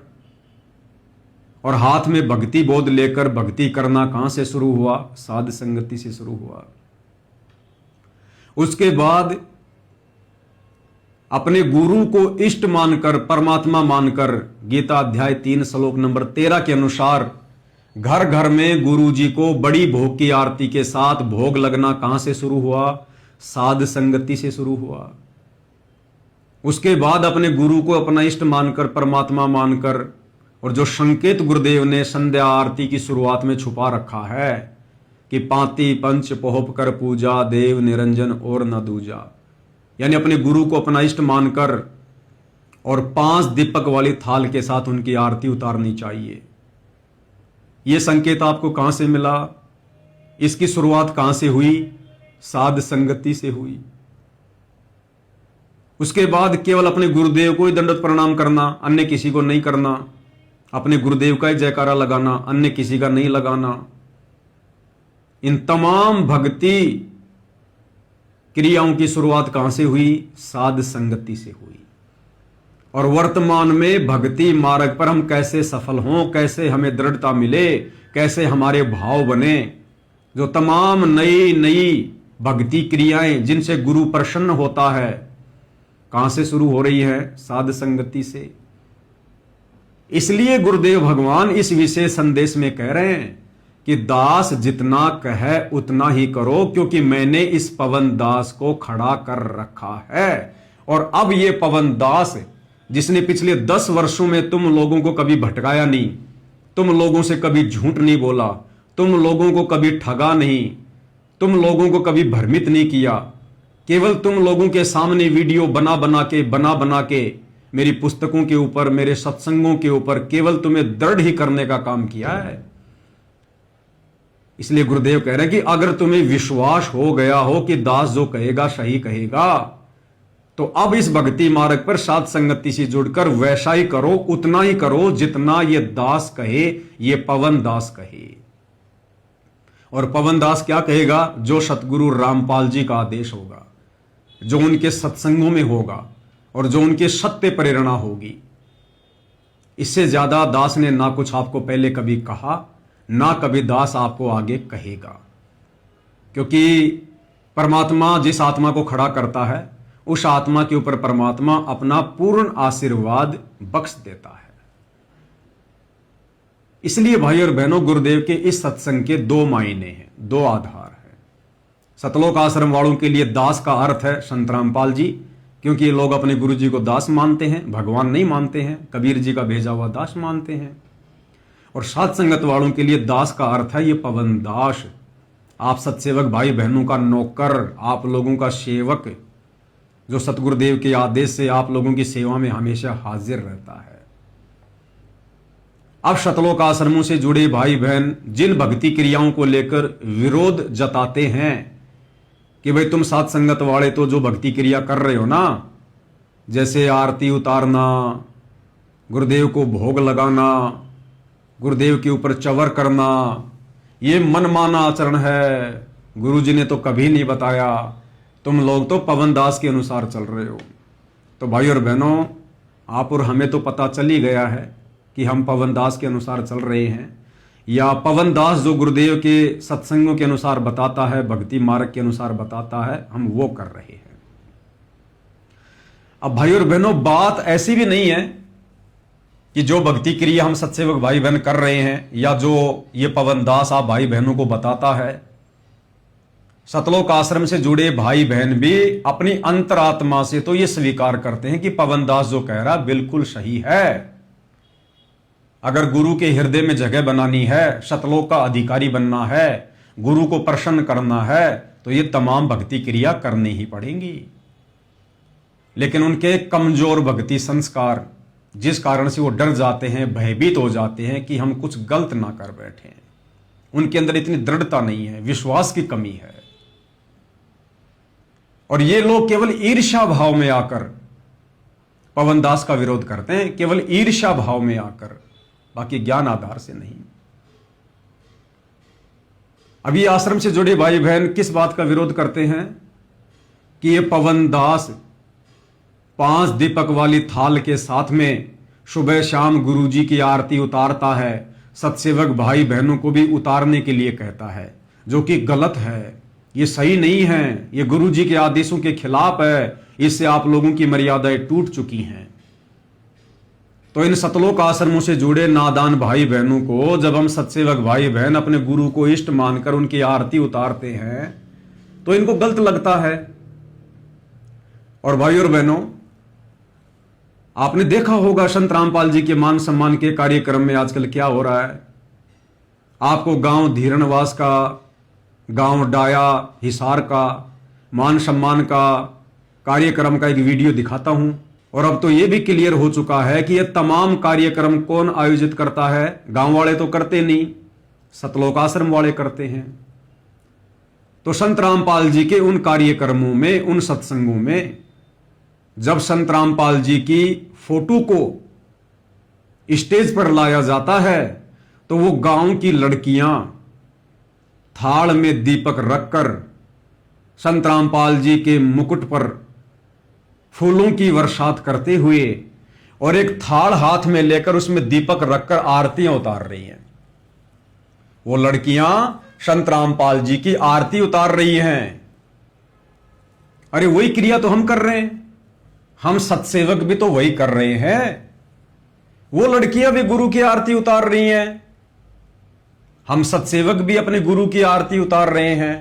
और हाथ में भक्ति बोध लेकर भक्ति करना कहां से शुरू हुआ? साध संगति से शुरू हुआ। उसके बाद अपने गुरु को इष्ट मानकर, परमात्मा मानकर, गीता अध्याय 3 श्लोक नंबर 13 के अनुसार घर घर में गुरु जी को बड़ी भोग की आरती के साथ भोग लगना कहां से शुरू हुआ? साध संगति से शुरू हुआ। उसके बाद अपने गुरु को अपना इष्ट मानकर, परमात्मा मानकर, और जो संकेत गुरुदेव ने संध्या आरती की शुरुआत में छुपा रखा है कि पांति पंच पोहप कर पूजा, देव निरंजन और न दूजा, यानी अपने गुरु को अपना इष्ट मानकर और 5 दीपक वाली थाल के साथ उनकी आरती उतारनी चाहिए। यह संकेत आपको कहां से मिला? इसकी शुरुआत कहां से हुई? साध संगति से हुई। उसके बाद केवल अपने गुरुदेव को ही दंडवत प्रणाम करना, अन्य किसी को नहीं करना। अपने गुरुदेव का ही जयकारा लगाना, अन्य किसी का नहीं लगाना। इन तमाम भक्ति क्रियाओं की शुरुआत कहां से हुई? साध संगति से हुई। और वर्तमान में भक्ति मार्ग पर हम कैसे सफल हों, कैसे हमें दृढ़ता मिले, कैसे हमारे भाव बने, जो तमाम नई नई भक्ति क्रियाएं जिनसे गुरु प्रसन्न होता है, कहां से शुरू हो रही है? साध संगति से। इसलिए गुरुदेव भगवान इस विशेष संदेश में कह रहे हैं कि दास जितना कहे उतना ही करो, क्योंकि मैंने इस पवन दास को खड़ा कर रखा है। और अब ये पवन दास जिसने पिछले 10 वर्षों में तुम लोगों को कभी भटकाया नहीं, तुम लोगों से कभी झूठ नहीं बोला, तुम लोगों को कभी ठगा नहीं, तुम लोगों को कभी भ्रमित नहीं किया, केवल तुम लोगों के सामने वीडियो बना बना के मेरी पुस्तकों के ऊपर, मेरे सत्संगों के ऊपर केवल तुम्हें दृढ़ ही करने का काम किया है। इसलिए गुरुदेव कह रहे हैं कि अगर तुम्हें विश्वास हो गया हो कि दास जो कहेगा सही कहेगा, तो अब इस भक्ति मार्ग पर साध संगति से जुड़कर वैसा ही करो, उतना ही करो जितना ये दास कहे, ये पवन दास कहे। और पवन दास क्या कहेगा? जो सतगुरु रामपाल जी का आदेश होगा, जो उनके सत्संगों में होगा और जो उनके सत्य प्रेरणा होगी। इससे ज्यादा दास ने ना कुछ आपको पहले कभी कहा, ना कभी दास आपको आगे कहेगा। क्योंकि परमात्मा जिस आत्मा को खड़ा करता है, उस आत्मा के ऊपर परमात्मा अपना पूर्ण आशीर्वाद बख्श देता है। इसलिए भाई और बहनों, गुरुदेव के इस सत्संग के 2 मायने हैं, 2 आधार हैं। सतलोक आश्रम वालों के लिए दास का अर्थ है संत रामपाल जी, क्योंकि ये लोग अपने गुरु जी को दास मानते हैं, भगवान नहीं मानते हैं, कबीर जी का भेजा हुआ दास मानते हैं। और साध संगत वालों के लिए दास का अर्थ है ये पवन दास, आप सत्सेवक भाई बहनों का नौकर, आप लोगों का सेवक, जो सतगुरुदेव के आदेश से आप लोगों की सेवा में हमेशा हाजिर रहता है। अब सतलोक आश्रमों से जुड़े भाई बहन जिन भक्ति क्रियाओं को लेकर विरोध जताते हैं कि भाई तुम साध संगत वाले तो जो भक्ति क्रिया कर रहे हो ना, जैसे आरती उतारना, गुरुदेव को भोग लगाना, गुरुदेव के ऊपर चवर करना, ये मनमाना आचरण है, गुरुजी ने तो कभी नहीं बताया, तुम लोग तो पवन दास के अनुसार चल रहे हो। तो भाई और बहनों, आप और हमें तो पता चल ही गया है कि हम पवन दास के अनुसार चल रहे हैं, या पवन दास जो गुरुदेव के सत्संगों के अनुसार बताता है, भक्ति मार्ग के अनुसार बताता है, हम वो कर रहे हैं। अब भाई और बहनों, बात ऐसी भी नहीं है कि जो भक्ति क्रिया हम सत्सेवक भाई बहन कर रहे हैं, या जो ये पवन दास आप भाई बहनों को बताता है, सतलोक आश्रम से जुड़े भाई बहन भी अपनी अंतरात्मा से तो ये स्वीकार करते हैं कि पवन दास जो कह रहा बिल्कुल सही है। अगर गुरु के हृदय में जगह बनानी है, सतलोक का अधिकारी बनना है, गुरु को प्रसन्न करना है, तो ये तमाम भक्ति क्रिया करनी ही पड़ेंगी। लेकिन उनके कमजोर भक्ति संस्कार, जिस कारण से वो डर जाते हैं, भयभीत हो जाते हैं कि हम कुछ गलत ना कर बैठे, उनके अंदर इतनी दृढ़ता नहीं है, विश्वास की कमी है। और ये लोग केवल ईर्ष्या भाव में आकर पवन दास का विरोध करते हैं, केवल ईर्ष्या भाव में आकर, बाकी ज्ञान आधार से नहीं। अभी आश्रम से जुड़े भाई बहन किस बात का विरोध करते हैं कि ये पवन दास 5 दीपक वाली थाल के साथ में सुबह शाम गुरुजी की आरती उतारता है, सत्सेवक भाई बहनों को भी उतारने के लिए कहता है, जो कि गलत है, ये सही नहीं है, ये गुरुजी के आदेशों के खिलाफ है, इससे आप लोगों की मर्यादाएं टूट चुकी हैं। तो इन सतलोक आश्रमों से जुड़े नादान भाई बहनों को जब हम सत्सेवक भाई बहन अपने गुरु को इष्ट मानकर उनकी आरती उतारते हैं तो इनको गलत लगता है। और भाई और बहनों, आपने देखा होगा संत रामपाल जी के मान सम्मान के कार्यक्रम में आजकल क्या हो रहा है। आपको गांव धीरणवास का, गांव डाया हिसार का मान सम्मान का कार्यक्रम का एक वीडियो दिखाता हूं। और अब तो यह भी क्लियर हो चुका है कि यह तमाम कार्यक्रम कौन आयोजित करता है। गांव वाले तो करते नहीं, सतलोक आश्रम वाले करते हैं। तो संत रामपाल जी के उन कार्यक्रमों में, उन सत्संगों में जब संत रामपाल जी की फोटो को स्टेज पर लाया जाता है तो वो गांव की लड़कियां थाल में दीपक रखकर संत रामपाल जी के मुकुट पर फूलों की वर्षात करते हुए और एक थाल हाथ में लेकर उसमें दीपक रखकर आरतियां उतार रही हैं। वो लड़कियां संत रामपाल जी की आरती उतार रही हैं। अरे वही क्रिया तो हम कर रहे हैं, हम सत्सेवक भी तो वही कर रहे हैं। वो लड़कियां भी गुरु की आरती उतार रही हैं, हम सत्सेवक भी अपने गुरु की आरती उतार रहे हैं।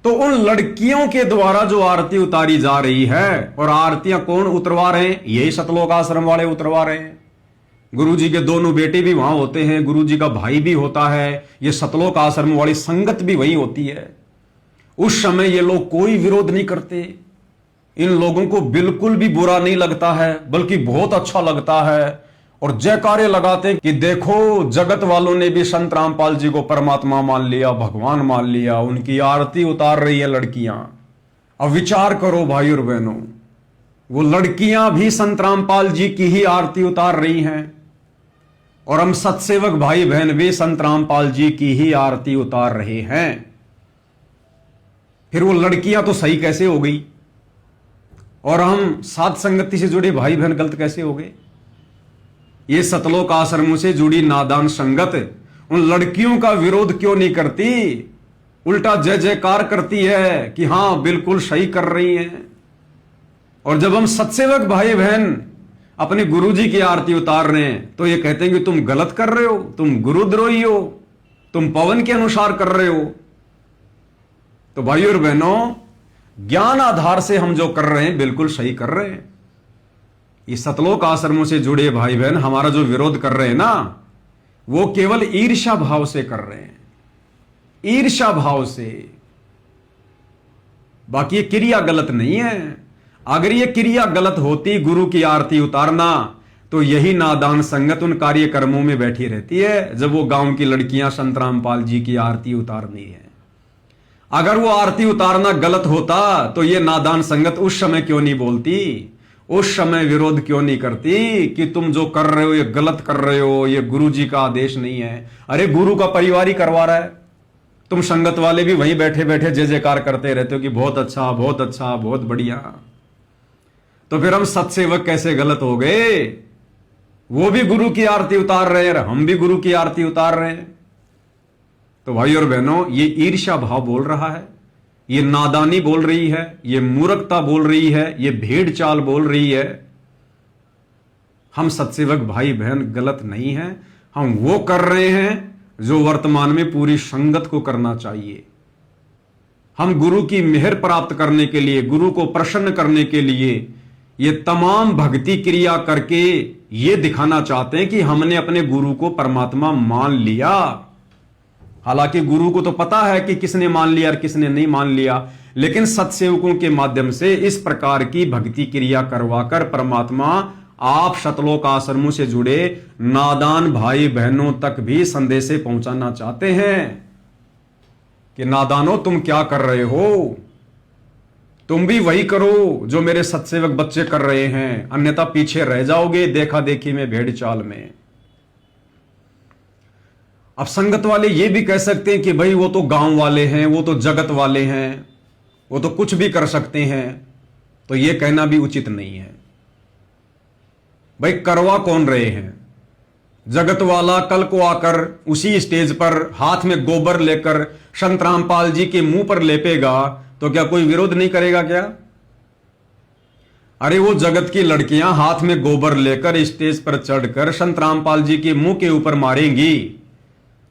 तो उन लड़कियों के द्वारा जो आरती उतारी जा रही है, और आरतियां कौन उतरवा रहे हैं? यही सतलोक आश्रम वाले उतरवा रहे हैं। गुरु जी के दोनों बेटे भी वहां होते हैं, गुरु जी का भाई भी होता है, ये सतलोक आश्रम वाली संगत भी वही होती है। उस समय ये लोग कोई विरोध नहीं करते, इन लोगों को बिल्कुल भी बुरा नहीं लगता है, बल्कि बहुत अच्छा लगता है और जयकारे लगाते कि देखो जगत वालों ने भी संत रामपाल जी को परमात्मा मान लिया, भगवान मान लिया, उनकी आरती उतार रही है लड़कियां। अब विचार करो भाई और बहनों, वो लड़कियां भी संत रामपाल जी की ही आरती उतार रही हैं और हम सत्सेवक भाई बहन भी संत रामपाल जी की ही आरती उतार रहे हैं। फिर वो लड़कियां तो सही कैसे हो गई और हम साध संगति से जुड़े भाई बहन गलत कैसे हो गए? ये सतलोक आश्रमों से जुड़ी नादान संगत उन लड़कियों का विरोध क्यों नहीं करती, उल्टा जय जयकार करती है कि हां बिल्कुल सही कर रही हैं। और जब हम सत्सेवक भाई बहन अपने गुरुजी की आरती उतार रहे हैं तो ये कहते हैं कि तुम गलत कर रहे हो, तुम गुरुद्रोही हो, तुम पवन के अनुसार कर रहे हो। तो भाई और बहनों, ज्ञान आधार से हम जो कर रहे हैं बिल्कुल सही कर रहे हैं। ये सतलोक आश्रमों से जुड़े भाई बहन हमारा जो विरोध कर रहे हैं ना, वो केवल ईर्ष्या भाव से कर रहे हैं, ईर्ष्या भाव से। बाकी ये क्रिया गलत नहीं है। अगर ये क्रिया गलत होती, गुरु की आरती उतारना, तो यही नादान संगत उन कार्यक्रमों में बैठी रहती है जब वो गांव की लड़कियां संत रामपाल जी की आरती उतारनी है। अगर वो आरती उतारना गलत होता तो ये नादान संगत उस समय क्यों नहीं बोलती, उस समय विरोध क्यों नहीं करती कि तुम जो कर रहे हो ये गलत कर रहे हो, ये गुरु जी का आदेश नहीं है। अरे गुरु का परिवार ही करवा रहा है, तुम संगत वाले भी वहीं बैठे बैठे जय जयकार करते रहते हो कि बहुत अच्छा, बहुत अच्छा, बहुत बढ़िया। तो फिर हम सत्सेवक कैसे गलत हो गए? वो भी गुरु की आरती उतार रहे हैं, हम भी गुरु की आरती उतार रहे हैं। तो भाई और बहनों, ये ईर्ष्या भाव बोल रहा है, ये नादानी बोल रही है, ये मूर्खता बोल रही है, ये भेड़ चाल बोल रही है। हम सत्सेवक भाई बहन गलत नहीं हैं, हम वो कर रहे हैं जो वर्तमान में पूरी संगत को करना चाहिए। हम गुरु की मेहर प्राप्त करने के लिए, गुरु को प्रसन्न करने के लिए ये तमाम भक्ति क्रिया करके ये दिखाना चाहते हैं कि हमने अपने गुरु को परमात्मा मान लिया। हालांकि गुरु को तो पता है कि किसने मान लिया और किसने नहीं मान लिया, लेकिन सत्सेवकों के माध्यम से इस प्रकार की भक्ति क्रिया करवाकर परमात्मा आप सतलोक आश्रमों से जुड़े नादान भाई बहनों तक भी संदेशे पहुंचाना चाहते हैं कि नादानो, तुम क्या कर रहे हो? तुम भी वही करो जो मेरे सत्सेवक बच्चे कर रहे हैं, अन्यथा पीछे रह जाओगे देखा देखी में, भेड़ चाल में। अब संगत वाले ये भी कह सकते हैं कि भाई वो तो गांव वाले हैं, वो तो जगत वाले हैं, वो तो कुछ भी कर सकते हैं। तो ये कहना भी उचित नहीं है। भाई करवा कौन रहे हैं? जगत वाला कल को आकर उसी स्टेज पर हाथ में गोबर लेकर संत रामपाल जी के मुंह पर लेपेगा तो क्या कोई विरोध नहीं करेगा क्या? अरे वो जगत की लड़कियां हाथ में गोबर लेकर स्टेज पर चढ़कर संत रामपाल जी के मुंह के ऊपर मारेंगी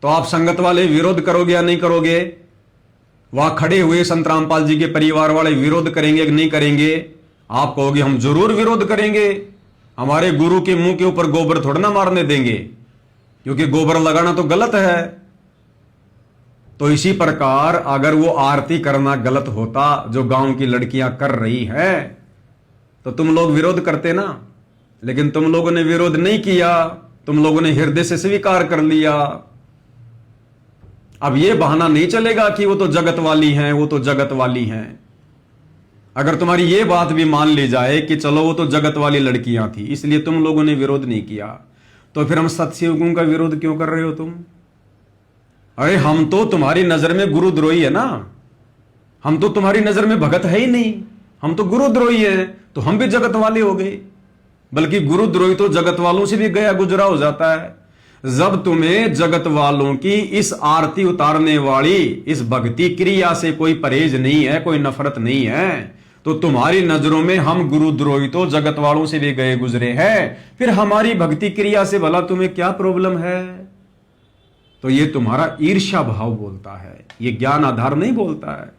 तो आप संगत वाले विरोध करोगे या नहीं करोगे? वहां खड़े हुए संत रामपाल जी के परिवार वाले विरोध करेंगे कि नहीं करेंगे? आप कहोगे हम जरूर विरोध करेंगे, हमारे गुरु के मुंह के ऊपर गोबर थोड़ा ना मारने देंगे, क्योंकि गोबर लगाना तो गलत है। तो इसी प्रकार अगर वो आरती करना गलत होता जो गांव की लड़कियां कर रही है तो तुम लोग विरोध करते ना, लेकिन तुम लोगों ने विरोध नहीं किया, तुम लोगों ने हृदय से स्वीकार कर लिया। अब ये बहाना नहीं चलेगा कि वो तो जगत वाली हैं, वो तो जगत वाली हैं। अगर तुम्हारी ये बात भी मान ली जाए कि चलो वो तो जगत वाली लड़कियां थी इसलिए तुम लोगों ने विरोध नहीं किया, तो फिर हम सत्सेवकों का विरोध क्यों कर रहे हो तुम? अरे हम तो तुम्हारी नजर में गुरुद्रोही है ना, हम तो तुम्हारी नजर में भगत है ही नहीं, हम तो गुरुद्रोही है, तो हम भी जगत वाले हो गए। बल्कि गुरुद्रोही तो जगत वालों से भी गया गुजरा हो जाता है। जब तुम्हें जगत वालों की इस आरती उतारने वाली इस भक्ति क्रिया से कोई परहेज नहीं है, कोई नफरत नहीं है, तो तुम्हारी नजरों में हम गुरुद्रोही तो जगत वालों से भी गए गुजरे हैं, फिर हमारी भक्ति क्रिया से भला तुम्हें क्या प्रॉब्लम है? तो ये तुम्हारा ईर्ष्या भाव बोलता है, ये ज्ञान आधार नहीं बोलता है।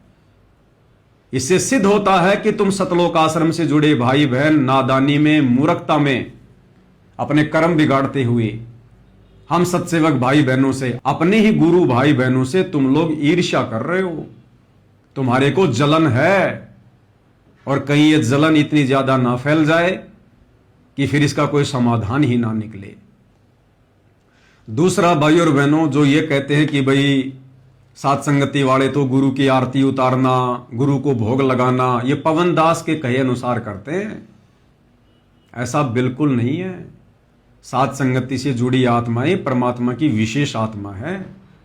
इससे सिद्ध होता है कि तुम सतलोक आश्रम से जुड़े भाई बहन नादानी में, मूर्खता में अपने कर्म बिगाड़ते हुए हम सत्सेवक भाई बहनों से, अपने ही गुरु भाई बहनों से तुम लोग ईर्ष्या कर रहे हो, तुम्हारे को जलन है। और कहीं ये जलन इतनी ज्यादा ना फैल जाए कि फिर इसका कोई समाधान ही ना निकले। दूसरा, भाई और बहनों, जो ये कहते हैं कि भाई सात संगति वाले तो गुरु की आरती उतारना, गुरु को भोग लगाना, ये पवन दास के कहे अनुसार करते हैं, ऐसा बिल्कुल नहीं है। सात संगति से जुड़ी आत्माएं परमात्मा की विशेष आत्मा है,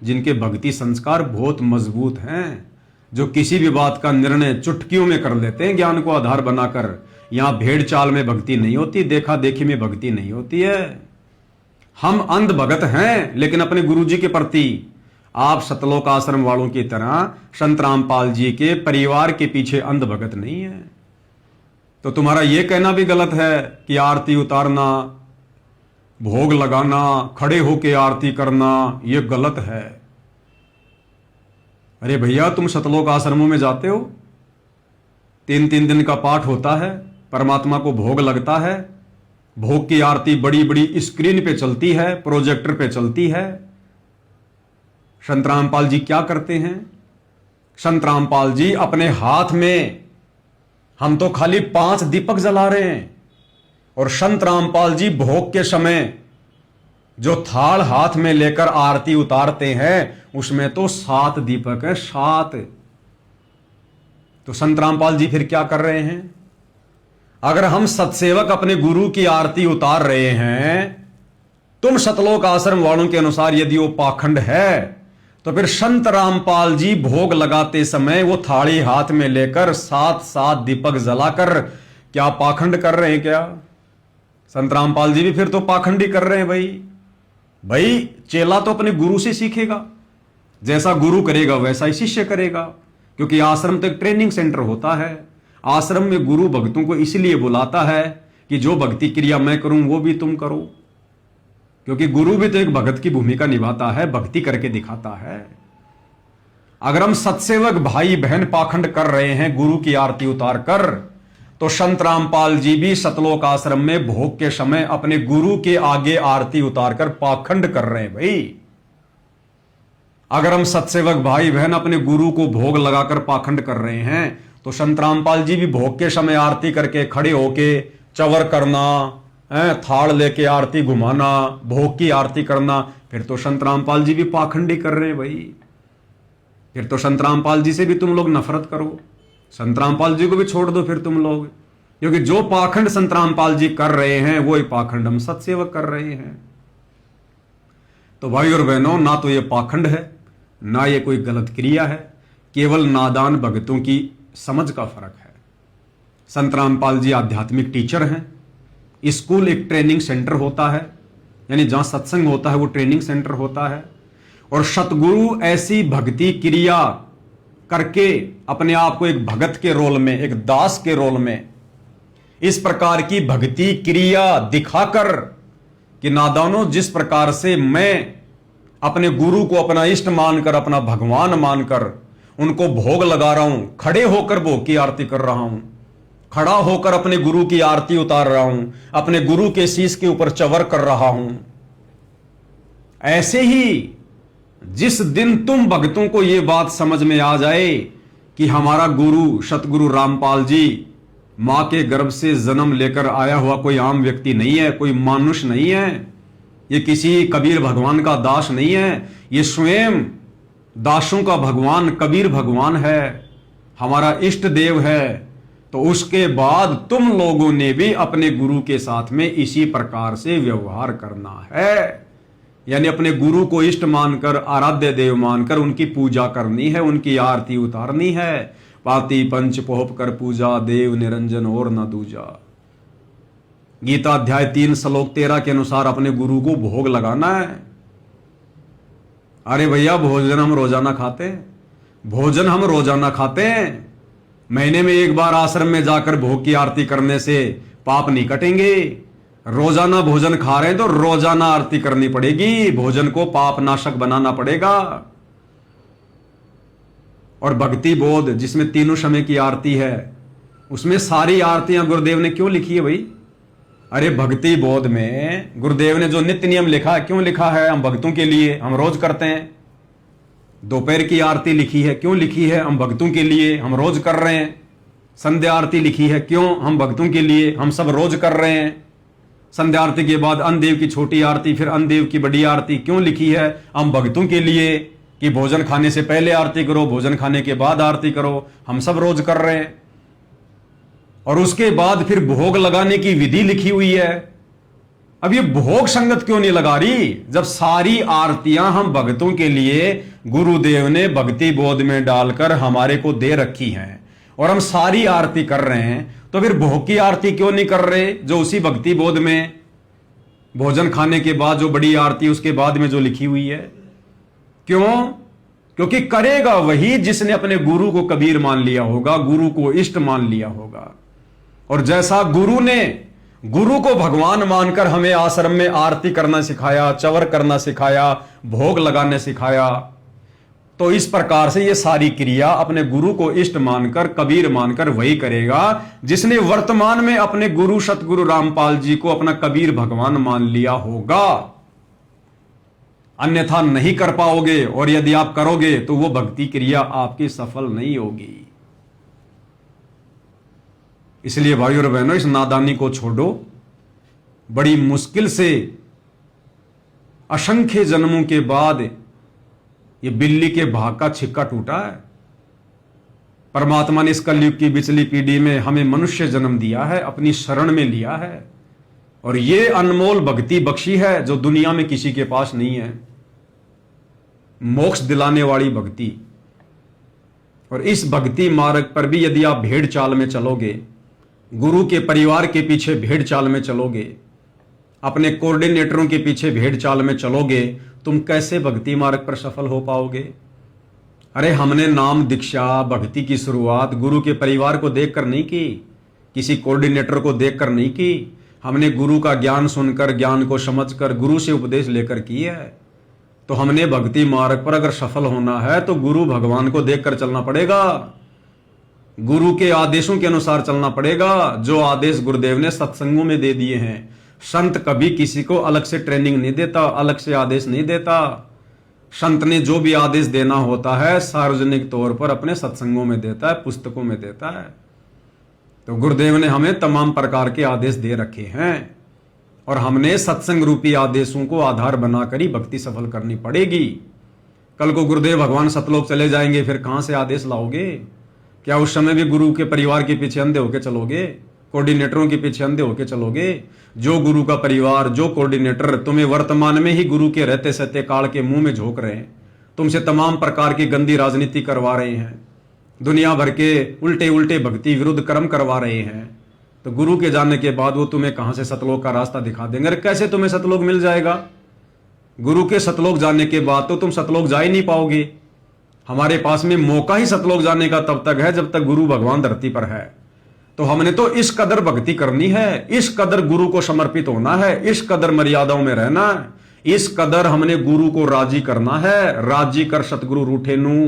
जिनके भक्ति संस्कार बहुत मजबूत हैं, जो किसी भी बात का निर्णय चुटकियों में कर लेते हैं ज्ञान को आधार बनाकर। यहां भेड़ चाल में भक्ति नहीं होती, देखा देखी में भक्ति नहीं होती है। हम अंध भगत हैं, लेकिन अपने गुरु जी के प्रति आप सतलोक आश्रम वालों की तरह संत रामपाल जी के परिवार के पीछे अंध भगत नहीं है। तो तुम्हारा यह कहना भी गलत है कि आरती उतारना, भोग लगाना, खड़े होके आरती करना, यह गलत है। अरे भैया, तुम सतलोक आश्रमों में जाते हो, 3-3 दिन का पाठ होता है, परमात्मा को भोग लगता है, भोग की आरती बड़ी बड़ी स्क्रीन पे चलती है, प्रोजेक्टर पे चलती है। संत रामपाल जी क्या करते हैं? संत रामपाल जी अपने हाथ में, हम तो खाली 5 दीपक जला रहे हैं, और संत रामपाल जी भोग के समय जो थाल हाथ में लेकर आरती उतारते हैं उसमें तो 7 दीपक है, 7। तो संत रामपाल जी फिर क्या कर रहे हैं? अगर हम सत्सेवक अपने गुरु की आरती उतार रहे हैं, तुम सतलोक आश्रम वालों के अनुसार यदि वो पाखंड है, तो फिर संत रामपाल जी भोग लगाते समय वो थाली हाथ में लेकर 7-7 दीपक जलाकर क्या पाखंड कर रहे हैं क्या? संत रामपाल जी भी फिर तो पाखंडी कर रहे हैं। भाई चेला तो अपने गुरु से सीखेगा, जैसा गुरु करेगा वैसा ही शिष्य करेगा, क्योंकि आश्रम तो एक ट्रेनिंग सेंटर होता है। आश्रम में गुरु भक्तों को इसलिए बुलाता है कि जो भक्ति क्रिया मैं करूं वो भी तुम करो, क्योंकि गुरु भी तो एक भगत की भूमिका निभाता है, भक्ति करके दिखाता है। अगर हम सत्सेवक भाई बहन पाखंड कर रहे हैं गुरु की आरती उतार कर, तो संत रामपाल जी भी सतलोक आश्रम में भोग के समय अपने गुरु के आगे आरती उतारकर पाखंड कर रहे हैं। भाई अगर हम सत्सेवक भाई बहन अपने गुरु को भोग लगाकर पाखंड कर रहे हैं, तो संत रामपाल जी भी भोग के समय आरती करके खड़े होके चवर करना, थाल लेके आरती घुमाना, भोग की आरती करना, फिर तो संत रामपाल जी भी पाखंडी कर रहे हैं। भाई फिर तो संत रामपाल जी से भी तुम लोग नफरत करो, संत रामपाल जी को भी छोड़ दो फिर तुम लोग, क्योंकि जो पाखंड संत रामपाल जी कर रहे हैं वो ही पाखंड हम सत्सेवक कर रहे हैं। तो भाई और बहनों, ना तो ये पाखंड है, ना ये कोई गलत क्रिया है, केवल नादान भगतों की समझ का फर्क है। संत रामपाल जी आध्यात्मिक टीचर हैं। स्कूल एक ट्रेनिंग सेंटर होता है, यानी जहां सत्संग होता है वो ट्रेनिंग सेंटर होता है, और सतगुरु ऐसी भक्ति क्रिया करके अपने आप को एक भगत के रोल में, एक दास के रोल में, इस प्रकार की भक्ति क्रिया दिखाकर कि नादानों, जिस प्रकार से मैं अपने गुरु को अपना इष्ट मानकर, अपना भगवान मानकर उनको भोग लगा रहा हूं, खड़े होकर भोग की आरती कर रहा हूं, खड़ा होकर अपने गुरु की आरती उतार रहा हूं, अपने गुरु के शीश के ऊपर चवर कर रहा हूं, ऐसे ही जिस दिन तुम भक्तों को यह बात समझ में आ जाए कि हमारा गुरु सतगुरु रामपाल जी मां के गर्भ से जन्म लेकर आया हुआ कोई आम व्यक्ति नहीं है, कोई मानुष नहीं है, ये किसी कबीर भगवान का दास नहीं है, ये स्वयं दासों का भगवान कबीर भगवान है, हमारा इष्ट देव है, तो उसके बाद तुम लोगों ने भी अपने गुरु के साथ में इसी प्रकार से व्यवहार करना है। यानी अपने गुरु को इष्ट मानकर, आराध्य देव मानकर उनकी पूजा करनी है, उनकी आरती उतारनी है। पाती पंच पोहप कर पूजा, देव निरंजन और न दूजा। गीता अध्याय 3 श्लोक 13 के अनुसार अपने गुरु को भोग लगाना है। अरे भैया, भोजन हम रोजाना खाते हैं, भोजन हम रोजाना खाते हैं। महीने में एक बार आश्रम में जाकर भोग की आरती करने से पाप नहीं कटेंगे। रोजाना भोजन खा रहे हैं तो रोजाना आरती करनी पड़ेगी, भोजन को पाप नाशक बनाना पड़ेगा। और भक्ति बोध जिसमें तीनों समय की आरती है, उसमें सारी आरतियां गुरुदेव ने क्यों लिखी है भाई? अरे भक्ति बोध में गुरुदेव ने जो नित्य नियम लिखा है, क्यों लिखा है? हम भक्तों के लिए, हम रोज करते हैं। दोपहर की आरती लिखी है, क्यों लिखी है? हम भक्तों के लिए, हम रोज कर रहे हैं। संध्या आरती लिखी है, क्यों? हम भक्तों के लिए, हम सब रोज कर रहे हैं। संध्या आरती के बाद अन्नदेव की छोटी आरती, फिर अन्नदेव की बड़ी आरती क्यों लिखी है? हम भक्तों के लिए, कि भोजन खाने से पहले आरती करो, भोजन खाने के बाद आरती करो। हम सब रोज कर रहे हैं। और उसके बाद फिर भोग लगाने की विधि लिखी हुई है। अब ये भोग संगत क्यों नहीं लगा रही, जब सारी आरतियां हम भक्तों के लिए गुरुदेव ने भक्ति बोध में डालकर हमारे को दे रखी हैं और हम सारी आरती कर रहे हैं, तो फिर भोग की आरती क्यों नहीं कर रहे, जो उसी भक्ति बोध में भोजन खाने के बाद जो बड़ी आरती उसके बाद में जो लिखी हुई है? क्यों? क्योंकि करेगा वही जिसने अपने गुरु को कबीर मान लिया होगा, गुरु को इष्ट मान लिया होगा। और जैसा गुरु ने गुरु को भगवान मानकर हमें आश्रम में आरती करना सिखाया, चवर करना सिखाया, भोग लगाने सिखाया, तो इस प्रकार से ये सारी क्रिया अपने गुरु को इष्ट मानकर, कबीर मानकर वही करेगा जिसने वर्तमान में अपने गुरु सतगुरु रामपाल जी को अपना कबीर भगवान मान लिया होगा। अन्यथा नहीं कर पाओगे, और यदि आप करोगे तो वो भक्ति क्रिया आपकी सफल नहीं होगी। इसलिए भाइयों और बहनों, इस नादानी को छोड़ो। बड़ी मुश्किल से असंख्य जन्मों के बाद ये बिल्ली के भाग का छिक्का टूटा है। परमात्मा ने इस कलयुग की बिचली पीढ़ी में हमें मनुष्य जन्म दिया है, अपनी शरण में लिया है, और ये अनमोल भक्ति बख्शी है जो दुनिया में किसी के पास नहीं है, मोक्ष दिलाने वाली भक्ति। और इस भक्ति मार्ग पर भी यदि आप भेड़ चाल में चलोगे, गुरु के परिवार के पीछे भेड़ चाल में चलोगे, अपने कोऑर्डिनेटरों के पीछे भेड़ चाल में चलोगे, तुम कैसे भक्ति मार्ग पर सफल हो पाओगे? अरे हमने नाम दीक्षा भक्ति की शुरुआत गुरु के परिवार को देखकर नहीं की, किसी कोऑर्डिनेटर को देखकर नहीं की। हमने गुरु का ज्ञान सुनकर, ज्ञान को समझकर, गुरु से उपदेश लेकर की है। तो हमने भक्ति मार्ग पर अगर सफल होना है तो गुरु भगवान को देखकर चलना पड़ेगा, गुरु के आदेशों के अनुसार चलना पड़ेगा, जो आदेश गुरुदेव ने सत्संगों में दे दिए हैं। संत कभी किसी को अलग से ट्रेनिंग नहीं देता, अलग से आदेश नहीं देता। संत ने जो भी आदेश देना होता है सार्वजनिक तौर पर अपने सत्संगों में देता है, पुस्तकों में देता है। तो गुरुदेव ने हमें तमाम प्रकार के आदेश दे रखे हैं, और हमने सत्संग रूपी आदेशों को आधार बनाकर ही भक्ति सफल करनी पड़ेगी। कल को गुरुदेव भगवान सतलोक चले जाएंगे, फिर कहां से आदेश लाओगे? क्या उस समय भी गुरु के परिवार के पीछे अंधे होके चलोगे, कोऑर्डिनेटरों के पीछे अंधे होके चलोगे? जो गुरु का परिवार, जो कोऑर्डिनेटर तुम्हें वर्तमान में ही गुरु के रहते सहते काल के मुंह में झोंक रहे हैं, तुमसे तमाम प्रकार की गंदी राजनीति करवा रहे हैं, दुनिया भर के उल्टे उल्टे भक्ति विरुद्ध कर्म करवा रहे हैं, तो गुरु के जाने के बाद वो तुम्हें कहां से सतलोक का रास्ता दिखा देंगे? अरे कैसे तुम्हें सतलोक मिल जाएगा? गुरु के सतलोक जाने के बाद तो तुम सतलोक जा ही नहीं पाओगे। हमारे पास में मौका ही सतलोक जाने का तब तक है जब तक गुरु भगवान धरती पर है। तो हमने तो इस कदर भक्ति करनी है, इस कदर गुरु को समर्पित होना है, इस कदर मर्यादाओं में रहना है, इस कदर हमने गुरु को राजी करना है। राजी कर सतगुरु रूठे नू,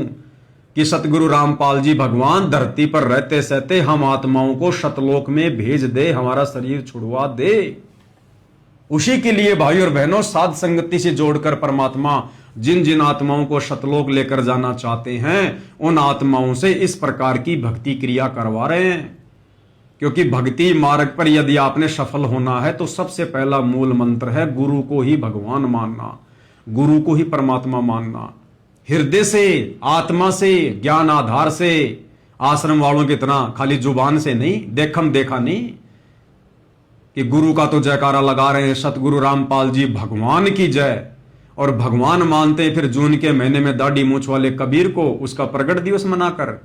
कि सतगुरु रामपाल जी भगवान धरती पर रहते सहते हम आत्माओं को सतलोक में भेज दे, हमारा शरीर छुड़वा दे। उसी के लिए भाई और बहनों, साध संगति से जोड़कर परमात्मा जिन जिन आत्माओं को सतलोक लेकर जाना चाहते हैं, उन आत्माओं से इस प्रकार की भक्ति क्रिया करवा रहे हैं। क्योंकि भक्ति मार्ग पर यदि आपने सफल होना है तो सबसे पहला मूल मंत्र है गुरु को ही भगवान मानना, गुरु को ही परमात्मा मानना। हृदय से, आत्मा से, ज्ञान आधार से आश्रम वालों की तरह खाली जुबान से नहीं, देखम देखा नहीं कि गुरु का तो जयकारा लगा रहे हैं, सतगुरु रामपाल जी भगवान की जय, और भगवान मानते हैं फिर जून के महीने में दाढ़ी मूछ वाले कबीर को उसका प्रगट दिवस मनाकर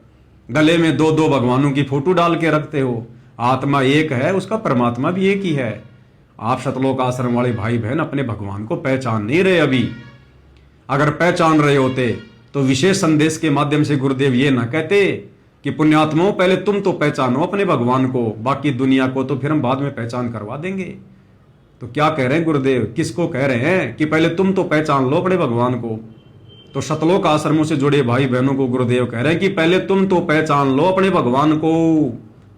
गले में दो दो भगवानों की फोटो डाल के रखते हो। आत्मा एक है, उसका परमात्मा भी एक ही है। आप सतलोक आश्रम वाले भाई बहन अपने भगवान को पहचान नहीं रहे अभी। अगर पहचान रहे होते तो विशेष संदेश के माध्यम से गुरुदेव ये ना कहते कि पुण्यात्माओं पहले तुम तो पहचानो अपने भगवान को, बाकी दुनिया को तो फिर हम बाद में पहचान करवा देंगे। तो क्या कह रहे हैं गुरुदेव, किसको कह रहे हैं कि पहले तुम तो पहचान लो अपने भगवान को? तो सतलोक आश्रमों से जुड़े भाई बहनों को गुरुदेव कह रहे हैं कि पहले तुम तो पहचान लो अपने भगवान को,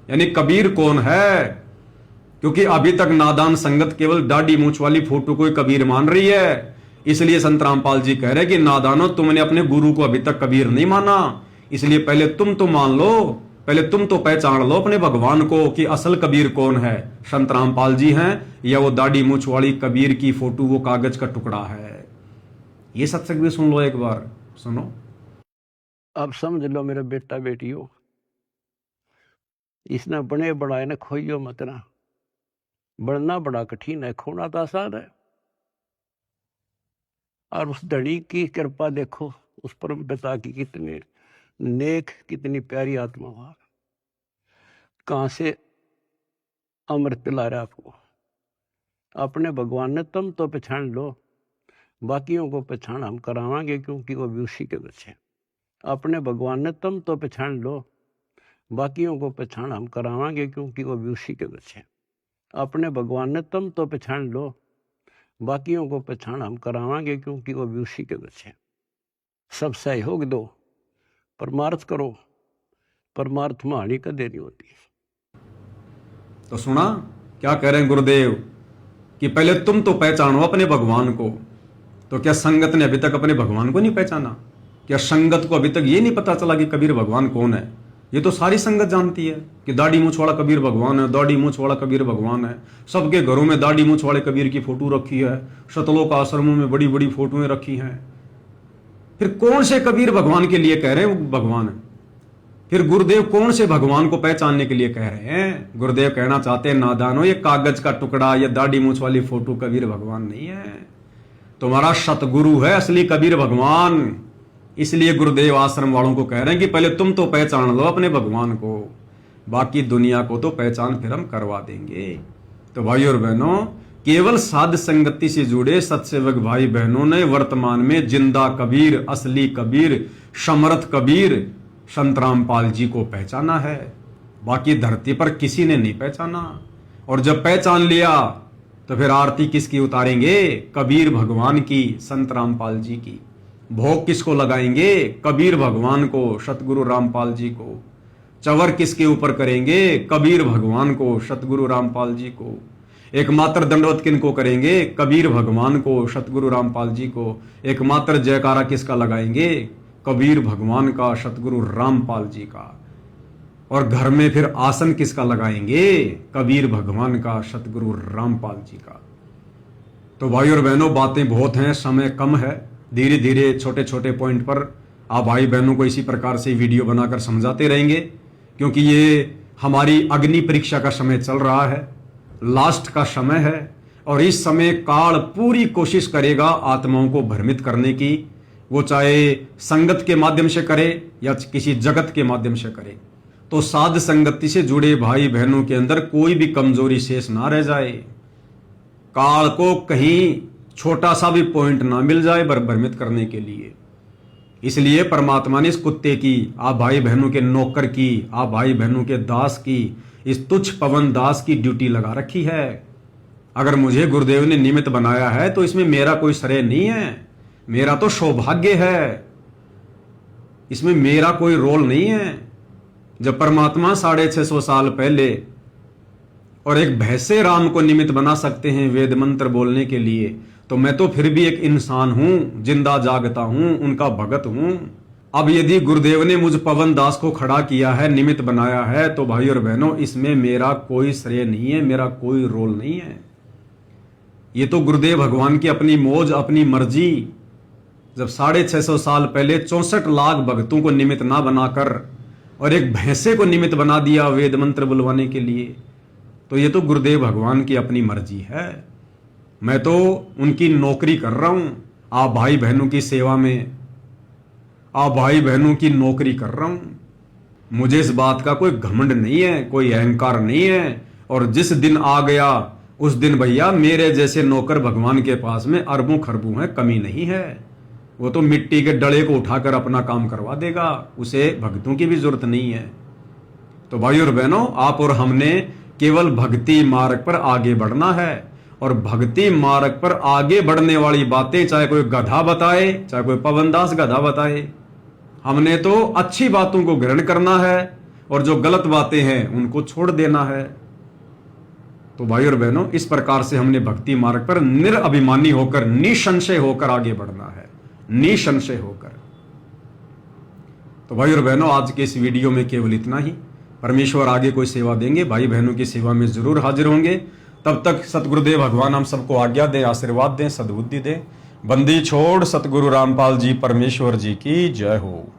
यानी कबीर कौन है। क्योंकि अभी तक नादान संगत केवल दाढ़ी मूछ वाली फोटो को कबीर मान रही है। इसलिए संत रामपाल जी कह रहे हैं कि नादानो, तुमने अपने गुरु को अभी तक कबीर नहीं माना, इसलिए पहले तुम तो मान लो, पहले तुम तो पहचान लो अपने भगवान को कि असल कबीर कौन है, संत रामपाल जी हैं या वो दाढ़ी मूछ वाली कबीर की फोटो वो कागज का टुकड़ा है। ये सत्संग भी सुन लो, एक बार सुनो। अब समझ लो मेरे बेटा बेटियों, इसने बने बढ़ाए ने खोइयो मत ना। बढ़ना बड़ा कठिन है, खोना तो आसान है। और उस धड़ी की कृपा देखो, उस परम पिता की कितने नेक, कितनी प्यारी आत्मा हुआ, कहां से अमृत पिला रहा आपको। अपने भगवान ने तुम तो पहचान लो, बाकियों को पहचान हम करावांगे क्योंकि वो भी उसी के बच्चे। अपने भगवान ने तुम तो पहचान लो, बाकियों को पहचान हम करावांगे क्योंकि वो भी उसी के बच्चे। अपने भगवान ने तुम तो पहचान लो, बाकियों को पहचान हम करावांगे क्योंकि वो भी उसी के बच्चे। सब सहयोग दो, परमार्थ करो, परमार्थ में हानि का देरी होती। तो सुना क्या कह रहे हैं गुरुदेव कि पहले तुम तो पहचानो अपने भगवान को। तो क्या संगत ने अभी तक अपने भगवान को नहीं पहचाना? क्या संगत को अभी तक ये नहीं पता चला कि कबीर भगवान कौन है? ये तो सारी संगत जानती है कि दाढ़ी मूछ वाला कबीर भगवान है, दाढ़ी मूछ वाला कबीर भगवान है। सबके घरों में दाढ़ी मूछ वाले कबीर की फोटो रखी है, सतलोक आश्रमों में बड़ी बड़ी फोटोएं रखी हैं। फिर कौन से कबीर भगवान के लिए कह रहे हैं वो भगवान है? फिर गुरुदेव कौन से भगवान को पहचानने के लिए कह रहे हैं? गुरुदेव कहना चाहते हैं, नादानो, ये कागज का टुकड़ा, ये दाढ़ी मूछ वाली फोटो कबीर भगवान नहीं है, तुम्हारा सतगुरु है असली कबीर भगवान। इसलिए गुरुदेव आश्रम वालों को कह रहे हैं कि पहले तुम तो पहचान लो अपने भगवान को, बाकी दुनिया को तो पहचान फिर हम करवा देंगे। तो भाई और बहनों, केवल साध संगति से जुड़े सत्सेवक भाई बहनों ने वर्तमान में जिंदा कबीर, असली कबीर, समर्थ कबीर संत रामपाल जी को पहचाना है। बाकी धरती पर किसी ने नहीं पहचाना। और जब पहचान लिया तो फिर आरती किसकी उतारेंगे? कबीर भगवान की, संत रामपाल जी की। भोग किसको लगाएंगे? कबीर भगवान को, सतगुरु रामपाल जी को। चवर किसके ऊपर करेंगे? कबीर भगवान को, सतगुरु रामपाल जी को। एकमात्र दंडवत किनको करेंगे? कबीर भगवान को, सतगुरु रामपाल जी को। एकमात्र जयकारा किसका लगाएंगे? कबीर भगवान का, सतगुरु रामपाल जी का। और घर में फिर आसन किसका लगाएंगे? कबीर भगवान का, सतगुरु रामपाल जी का। तो भाई और बहनों, बातें बहुत हैं, समय कम है। धीरे धीरे छोटे छोटे पॉइंट पर आप भाई बहनों को इसी प्रकार से वीडियो बनाकर समझाते रहेंगे, क्योंकि ये हमारी अग्नि परीक्षा का समय चल रहा है, लास्ट का समय है। और इस समय काल पूरी कोशिश करेगा आत्माओं को भ्रमित करने की, वो चाहे संगत के माध्यम से करे या किसी जगत के माध्यम से करे। तो साध संगति से जुड़े भाई बहनों के अंदर कोई भी कमजोरी शेष ना रह जाए, काल को कहीं छोटा सा भी पॉइंट ना मिल जाए भ्रमित करने के लिए। इसलिए परमात्मा ने इस कुत्ते की, आप भाई बहनों के नौकर की, आप भाई बहनों के दास की, इस तुच्छ पवन दास की ड्यूटी लगा रखी है। अगर मुझे गुरुदेव ने निमित्त बनाया है तो इसमें मेरा कोई श्रेय नहीं है, मेरा तो सौभाग्य है, इसमें मेरा कोई रोल नहीं है। जब परमात्मा 650 साल पहले और एक भैंसे राम को निमित्त बना सकते हैं वेद मंत्र बोलने के लिए, तो मैं तो फिर भी एक इंसान हूं, जिंदा जागता हूं, उनका भगत हूं। अब यदि गुरुदेव ने मुझ पवन दास को खड़ा किया है, निमित्त बनाया है, तो भाई और बहनों, इसमें मेरा कोई श्रेय नहीं है, मेरा कोई रोल नहीं है। ये तो गुरुदेव भगवान की अपनी मौज, अपनी मर्जी। जब 650 साल पहले 64 लाख भक्तों को निमित्त ना बनाकर और एक भैंसे को निमित्त बना दिया वेद मंत्र बुलवाने के लिए, तो ये तो गुरुदेव भगवान की अपनी मर्जी है। मैं तो उनकी नौकरी कर रहा हूं, आप भाई बहनों की सेवा में, आप भाई बहनों की नौकरी कर रहा हूं। मुझे इस बात का कोई घमंड नहीं है, कोई अहंकार नहीं है। और जिस दिन आ गया उस दिन भैया मेरे जैसे नौकर भगवान के पास में अरबों खरबों है, कमी नहीं है। वो तो मिट्टी के डले को उठाकर अपना काम करवा देगा, उसे भक्तों की भी जरूरत नहीं है। तो भाई और बहनों, आप और हमने केवल भक्ति मार्ग पर आगे बढ़ना है। और भक्ति मार्ग पर आगे बढ़ने वाली बातें चाहे कोई गधा बताए, चाहे कोई पवनदास गधा बताए, हमने तो अच्छी बातों को ग्रहण करना है और जो गलत बातें हैं उनको छोड़ देना है। तो भाई और बहनों, इस प्रकार से हमने भक्ति मार्ग पर निरअभिमानी होकर, निसंशय होकर आगे बढ़ना है, निसंशय होकर। तो भाई और बहनों, आज के इस वीडियो में केवल इतना ही। परमेश्वर आगे कोई सेवा देंगे, भाई बहनों की सेवा में जरूर हाजिर होंगे। तब तक सतगुरुदेव भगवान हम सबको आज्ञा दें, आशीर्वाद दें, सद्बुद्धि दें। बंदी छोड़ सतगुरु रामपाल जी परमेश्वर जी की जय हो।